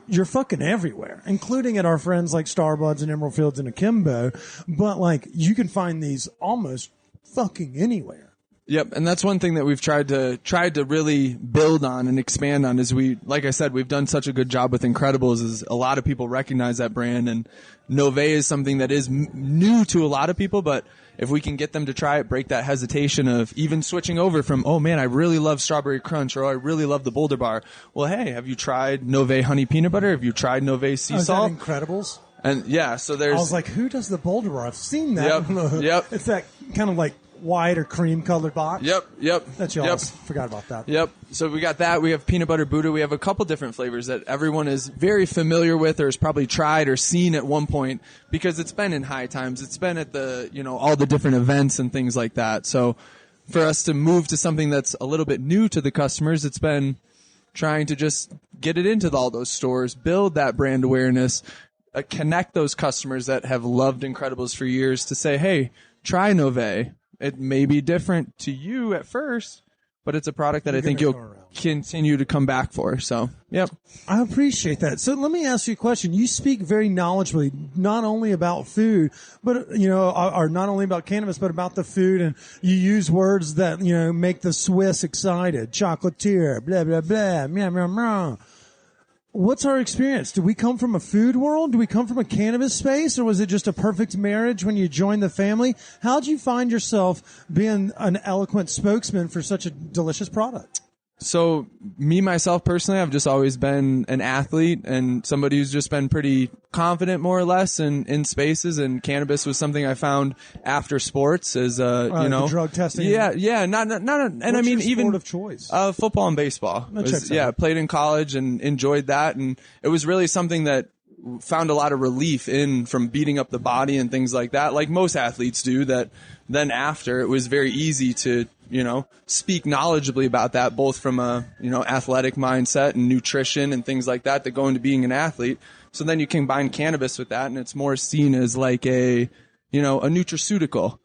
you're fucking everywhere, including at our friends like Starbuds and Emerald Fields and Akimbo. But like you can find these almost fucking anywhere. Yep, and that's one thing that we've tried to really build on and expand on is like I said, we've done such a good job with Incredibles is a lot of people recognize that brand, and Nove is something that is new to a lot of people, but if we can get them to try it, break that hesitation of even switching over from, oh man, I really love Strawberry Crunch or I really love the Boulder Bar. Well, hey, have you tried Nove Honey Peanut Butter? Have you tried Nove Sea Salt? Is that Incredibles? And yeah, so I was like, who does the Boulder Bar? I've seen that. Yep. It's that kind of like white or cream colored box. Yep. That's y'all's. Forgot about that. Yep. So we got that. We have peanut butter Buddha. We have a couple different flavors that everyone is very familiar with or has probably tried or seen at one point because it's been in High Times. It's been at the, all the different events and things like that. So for us to move to something that's a little bit new to the customers, it's been trying to just get it into all those stores, build that brand awareness, connect those customers that have loved Incredibles for years to say, hey, try Nove. It may be different to you at first, but it's a product that I think you'll continue to come back for. So, yep. I appreciate that. So let me ask you a question. You speak very knowledgeably, not only about food, but, or not only about cannabis, but about the food. And you use words that, make the Swiss excited. Chocolatier, blah, blah, blah, meow, meow, meow. What's our experience? Do we come from a food world? Do we come from a cannabis space? Or was it just a perfect marriage when you joined the family? How'd you find yourself being an eloquent spokesman for such a delicious product? So me, myself, personally, I've just always been an athlete and somebody who's just been pretty confident, more or less, in spaces. And cannabis was something I found after sports as, the drug testing. Yeah. And I mean, even sport of choice. Football and baseball. Played in college and enjoyed that. And it was really something that found a lot of relief in from beating up the body and things like that, like most athletes do. That then after it was very easy to, speak knowledgeably about that, both from a, athletic mindset and nutrition and things like that go into being an athlete. So then you combine cannabis with that and it's more seen as like a nutraceutical,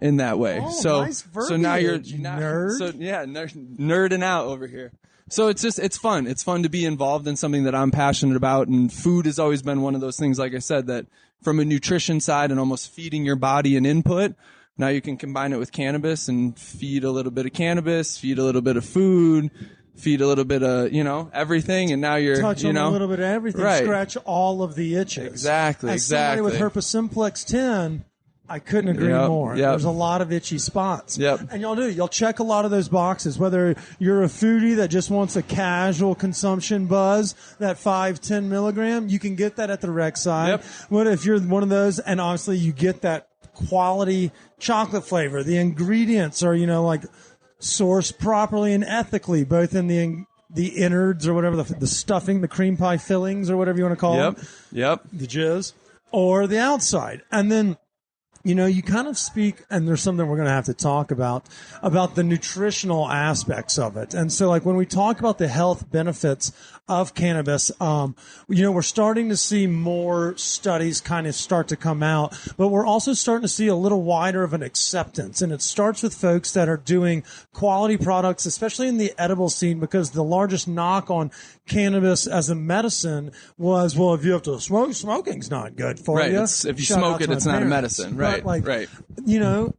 in that way. Oh, nice verbiage, so now you're nerd. So yeah, nerding out over here. So it's fun. It's fun to be involved in something that I'm passionate about. And food has always been one of those things, like I said, that from a nutrition side and almost feeding your body an input, now you can combine it with cannabis and feed a little bit of cannabis, feed a little bit of food, feed a little bit of, everything. And now you're, touch on a little bit of everything, right. Scratch all of the itches. Exactly. As somebody with herpes simplex 10, I couldn't agree more. Yep. There's a lot of itchy spots. Yep. And you'll check a lot of those boxes, whether you're a foodie that just wants a casual consumption buzz, that 5-10 milligram, you can get that at the rec side. Yep. What if you're one of those, and obviously you get that quality chocolate flavor. The ingredients are, like sourced properly and ethically, both in the innards or whatever, the stuffing, the cream pie fillings or whatever you want to call them. Yep. The jizz, or the outside. And then you kind of speak, and there's something we're going to have to talk about the nutritional aspects of it. And so like when we talk about the health benefits of cannabis, we're starting to see more studies kind of start to come out, but we're also starting to see a little wider of an acceptance. And it starts with folks that are doing quality products, especially in the edible scene, because the largest knock on cannabis as a medicine was, well, if you have to smoke, smoking's not good for right. you. If you smoke it, it's not a medicine. Right. Right.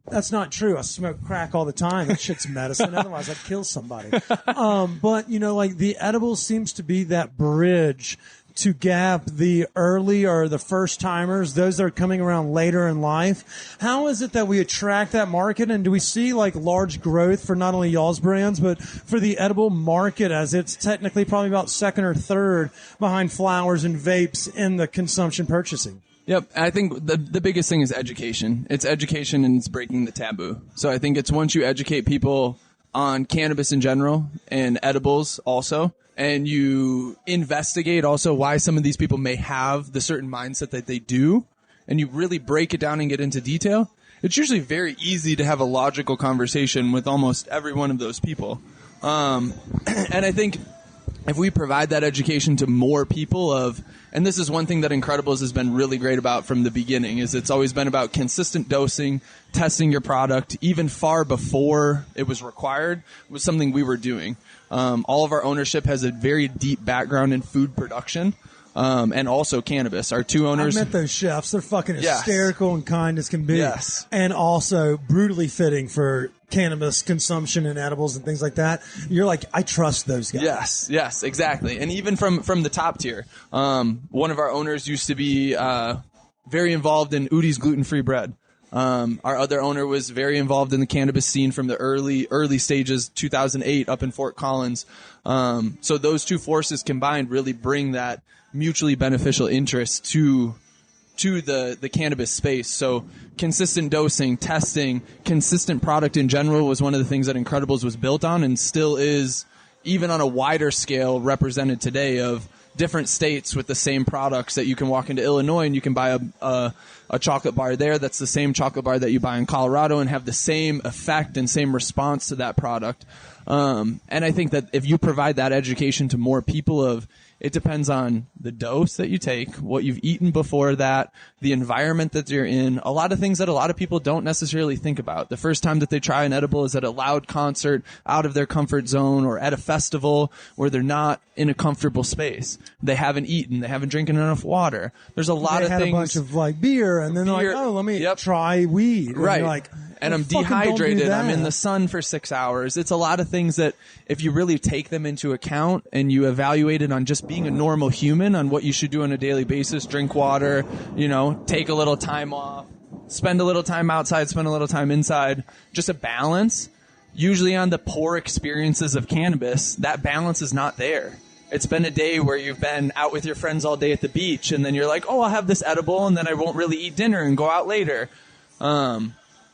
That's not true. I smoke crack all the time. That shit's medicine. Otherwise, I'd kill somebody. But the edible seems to be that bridge to gap the early or the first timers, those that are coming around later in life. How is it that we attract that market? And do we see like large growth for not only y'all's brands, but for the edible market, as it's technically probably about second or third behind flowers and vapes in the consumption purchasing? Yep. I think the biggest thing is education. It's education and it's breaking the taboo. So I think it's once you educate people on cannabis in general and edibles also, and you investigate also why some of these people may have the certain mindset that they do, and you really break it down and get into detail, it's usually very easy to have a logical conversation with almost every one of those people. And I think if we provide that education to more people and this is one thing that Incredibles has been really great about from the beginning, is it's always been about consistent dosing, testing your product, even far before it was required, was something we were doing. All of our ownership has a very deep background in food production, and also cannabis. Our two owners. I met those chefs. They're fucking Yes. hysterical and kind as can be. Yes. And also brutally fitting for cannabis consumption and edibles and things like that. You're like, I trust those guys. Yes, exactly. And even from the top tier, one of our owners used to be very involved in Udi's gluten-free bread. Our other owner was very involved in the cannabis scene from the early stages, 2008 up in Fort Collins. So those two forces combined really bring that mutually beneficial interest to the cannabis space. So consistent dosing, testing, consistent product in general was one of the things that Incredibles was built on, and still is, even on a wider scale, represented today of different states with the same products. That you can walk into Illinois and you can buy a chocolate bar there that's the same chocolate bar that you buy in Colorado and have the same effect and same response to that product. And I think that if you provide that education to more people it depends on the dose that you take, what you've eaten before that, the environment that you're in, a lot of things that a lot of people don't necessarily think about. The first time that they try an edible is at a loud concert, out of their comfort zone, or at a festival where they're not in a comfortable space. They haven't eaten, they haven't drinking enough water. There's a lot of things. They had a bunch of like beer, and then they're like, oh, let me try weed. And right. you're like, and I'm fucking don't do dehydrated. I'm that. in the sun for 6 hours. It's a lot of things that if you really take them into account and you evaluate it on just being a normal human, on what you should do on a daily basis, drink water, take a little time off, spend a little time outside, spend a little time inside, just a balance. Usually on the poor experiences of cannabis, that balance is not there. It's been a day where you've been out with your friends all day at the beach, and then you're like, oh, I'll have this edible, and then I won't really eat dinner and go out later.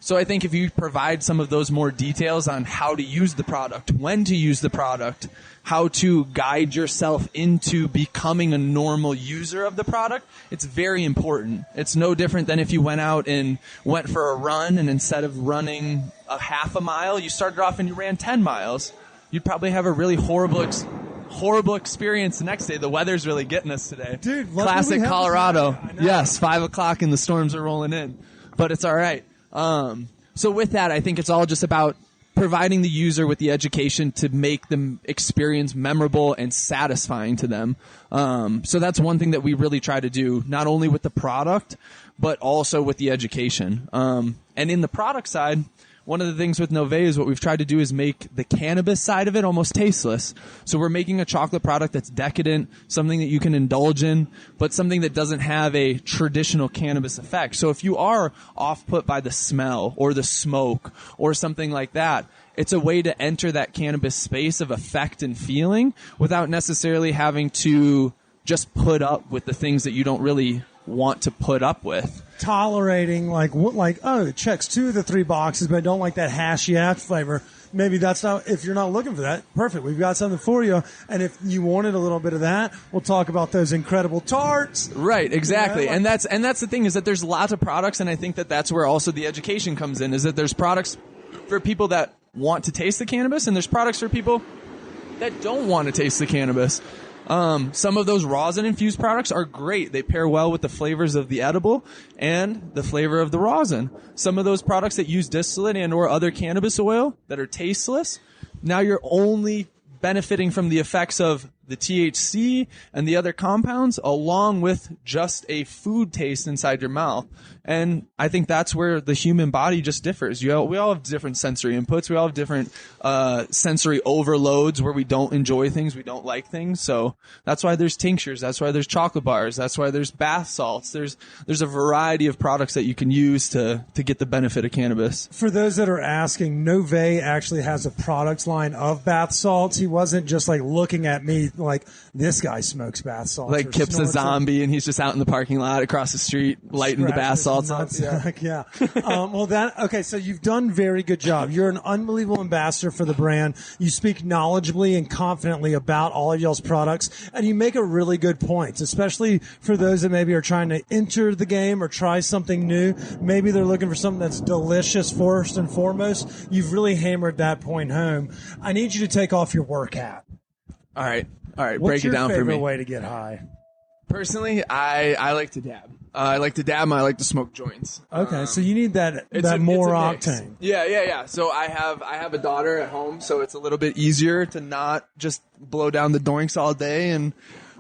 So I think if you provide some of those more details on how to use the product, when to use the product, how to guide yourself into becoming a normal user of the product, it's very important. It's no different than if you went out and went for a run, and instead of running a half a mile, you started off and you ran 10 miles. You'd probably have a really horrible experience the next day. The weather's really getting us today. Dude, classic Colorado. Yes, 5 o'clock and the storms are rolling in, but it's all right. So with that, I think it's all just about providing the user with the education to make them experience memorable and satisfying to them. So that's one thing that we really try to do, not only with the product, but also with the education. And in the product side, one of the things with Nove is what we've tried to do is make the cannabis side of it almost tasteless. So we're making a chocolate product that's decadent, something that you can indulge in, but something that doesn't have a traditional cannabis effect. So if you are off-put by the smell or the smoke or something like that, it's a way to enter that cannabis space of effect and feeling without necessarily having to just put up with the things that you don't really want to put up with. Tolerating oh, it checks 2 of the 3 boxes, but I don't like that hashy ash flavor. Maybe that's not, if you're not looking for that, perfect. We've got something for you. And if you wanted a little bit of that, we'll talk about those incredible tarts. Right, exactly. You know, and that's the thing, is that there's lots of products, and I think that that's where also the education comes in, is that there's products for people that want to taste the cannabis, and there's products for people that don't want to taste the cannabis. Some of those rosin infused products are great. They pair well with the flavors of the edible and the flavor of the rosin. Some of those products that use distillate and or other cannabis oil that are tasteless, now you're only benefiting from the effects of the THC and the other compounds, along with just a food taste inside your mouth. And I think that's where the human body just differs. We all have different sensory inputs. We all have different sensory overloads where we don't enjoy things, we don't like things. So that's why there's tinctures. That's why there's chocolate bars. That's why there's bath salts. There's a variety of products that you can use to get the benefit of cannabis. For those that are asking, Nove actually has a product line of bath salts. He wasn't just like looking at me like, this guy smokes bath salts. Like Kip's a zombie and he's just out in the parking lot across the street lighting the bath salts up. Yeah. Okay, so you've done very good job. You're an unbelievable ambassador for the brand. You speak knowledgeably and confidently about all of y'all's products, and you make a really good point, especially for those that maybe are trying to enter the game or try something new. Maybe they're looking for something that's delicious first and foremost. You've really hammered that point home. I need you to take off your work hat. All right. What's Break it down for me. What's your favorite way to get high? Personally, I like to dab. I like to dab and I like to smoke joints. Okay, so you need that more octane. Yeah. So I have a daughter at home, so it's a little bit easier to not just blow down the doinks all day and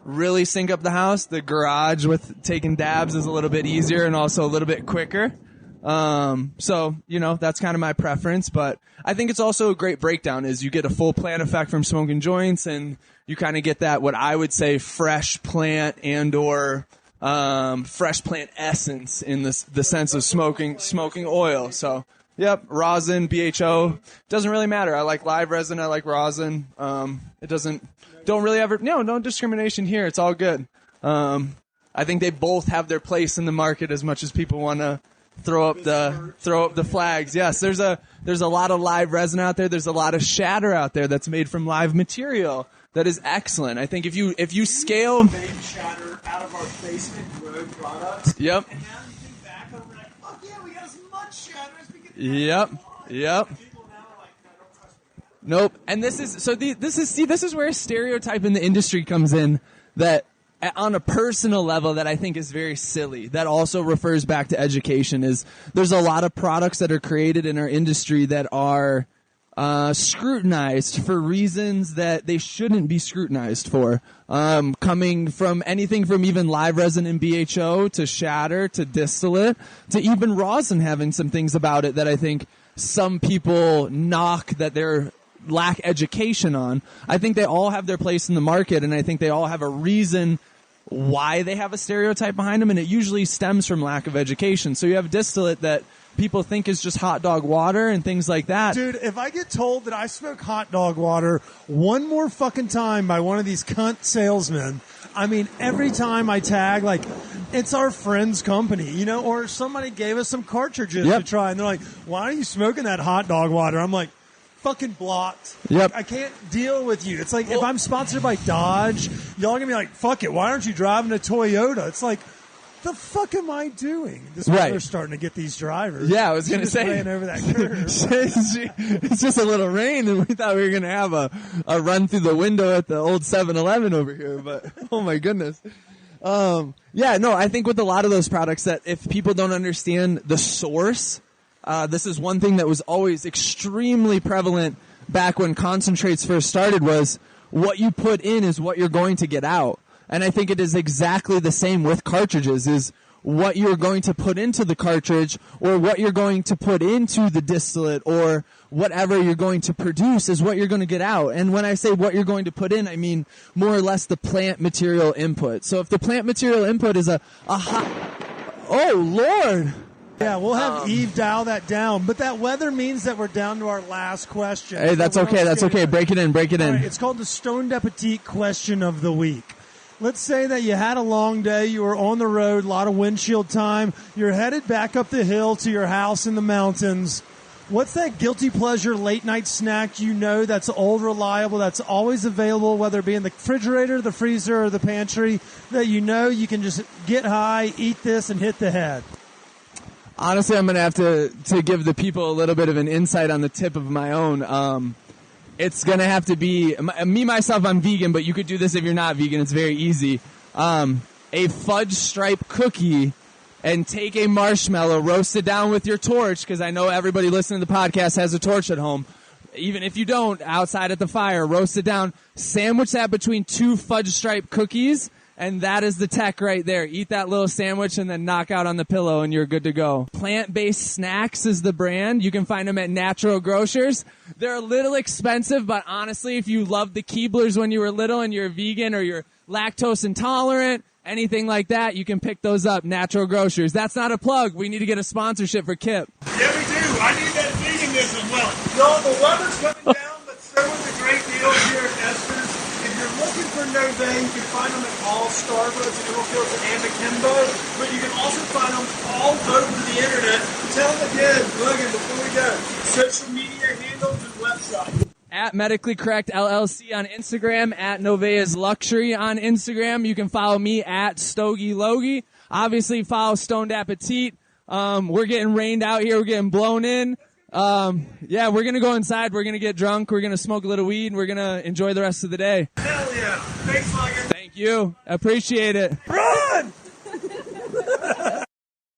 really sync up the house. The garage with taking dabs is a little bit easier and also a little bit quicker. So, that's kind of my preference, but I think it's also a great breakdown is you get a full plant effect from smoking joints and you kind of get that, what I would say, fresh plant and or, fresh plant essence in the sense of smoking oil. So, yep, rosin, BHO, doesn't really matter. I like live resin. I like rosin. No discrimination here. It's all good. I think they both have their place in the market as much as people want to throw up the flags. Yes, there's a lot of live resin out there. There's a lot of shatter out there that's made from live material that is excellent. I think if you scale made shatter out of our basement grow products. Yep. And now you think back and we're like, fuck yeah, we got as much shatter as we can. Yep. People now are like, no, don't trust me. Nope. And this is where stereotype in the industry comes in, that on a personal level that I think is very silly. That also refers back to education. Is there's a lot of products that are created in our industry that are scrutinized for reasons that they shouldn't be scrutinized for. Coming from anything from even live resin and BHO to shatter to distillate to even rosin having some things about it that I think some people knock that they're lack education on. I think they all have their place in the market, and I think they all have a reason why they have a stereotype behind them, and it usually stems from lack of education. So you have distillate that people think is just hot dog water and things like that. Dude, if I get told that I smoke hot dog water one more fucking time by one of these cunt salesmen, I mean, every time I tag, like, it's our friend's company, or somebody gave us some cartridges to try, and they're like, why are you smoking that hot dog water? I'm like, fucking blocked. Yep. I can't deal with you. It's like, if I'm sponsored by Dodge, y'all gonna be like, fuck it, why aren't you driving a Toyota? It's like, the fuck am I doing? This is why we're starting to get these drivers. Yeah, I was going to say. Ran over that curve. It's just a little rain, and we thought we were going to have a run through the window at the old 7-Eleven over here, but oh my goodness. I think with a lot of those products that if people don't understand the source, this is one thing that was always extremely prevalent back when concentrates first started, was what you put in is what you're going to get out. And I think it is exactly the same with cartridges, is what you're going to put into the cartridge or what you're going to put into the distillate or whatever you're going to produce is what you're going to get out. And when I say what you're going to put in, I mean more or less the plant material input. So if the plant material input is a hot... Oh, Lord! Yeah, we'll have Eve dial that down. But that weather means that we're down to our last question. Hey, that's okay. Break it in. All right, it's called the Stoned Appetit question of the week. let's say that you had a long day, you were on the road, a lot of windshield time, you're headed back up the hill to your house in the mountains. What's that guilty pleasure late night snack you know that's old, reliable, that's always available, whether it be in the refrigerator, the freezer, or the pantry, that you know you can just get high, eat this, and hit the head? Honestly, I'm going to have to give the people a little bit of an insight on the tip of my own. It's going to have to be, me, myself, I'm vegan, but you could do this if you're not vegan. It's very easy. A fudge stripe cookie and take a marshmallow, roast it down with your torch, because I know everybody listening to the podcast has a torch at home. Even if you don't, outside at the fire, roast it down, sandwich that between 2 fudge stripe cookies, and that is the tech right there. Eat that little sandwich and then knock out on the pillow and you're good to go. Plant-based Snacks is the brand. You can find them at natural grocers. They're a little expensive, but honestly, if you loved the Keeblers when you were little and you're vegan or you're lactose intolerant, anything like that, you can pick those up. Natural grocers. That's not a plug. We need to get a sponsorship for Kip. Yeah, we do. I need that veganism. Well, no, the weather's coming down, but so is a great deal here at Esther's. If you're looking for Nove, you can find them at all Starbucks, Emerald and Akimbo, but you can also find them all over the internet. Tell them again, Logan, before we go, social media handles and website. At Medically Correct LLC on Instagram, at Nove Luxury on Instagram. You can follow me at Stogie Logie. Obviously, follow Stoned Appetit. We're getting rained out here. We're getting blown in. Yeah, we're going to go inside. We're going to get drunk. We're going to smoke a little weed. And we're going to enjoy the rest of the day. Hell yeah. Thanks, Logan. Thank you. Appreciate it. Run!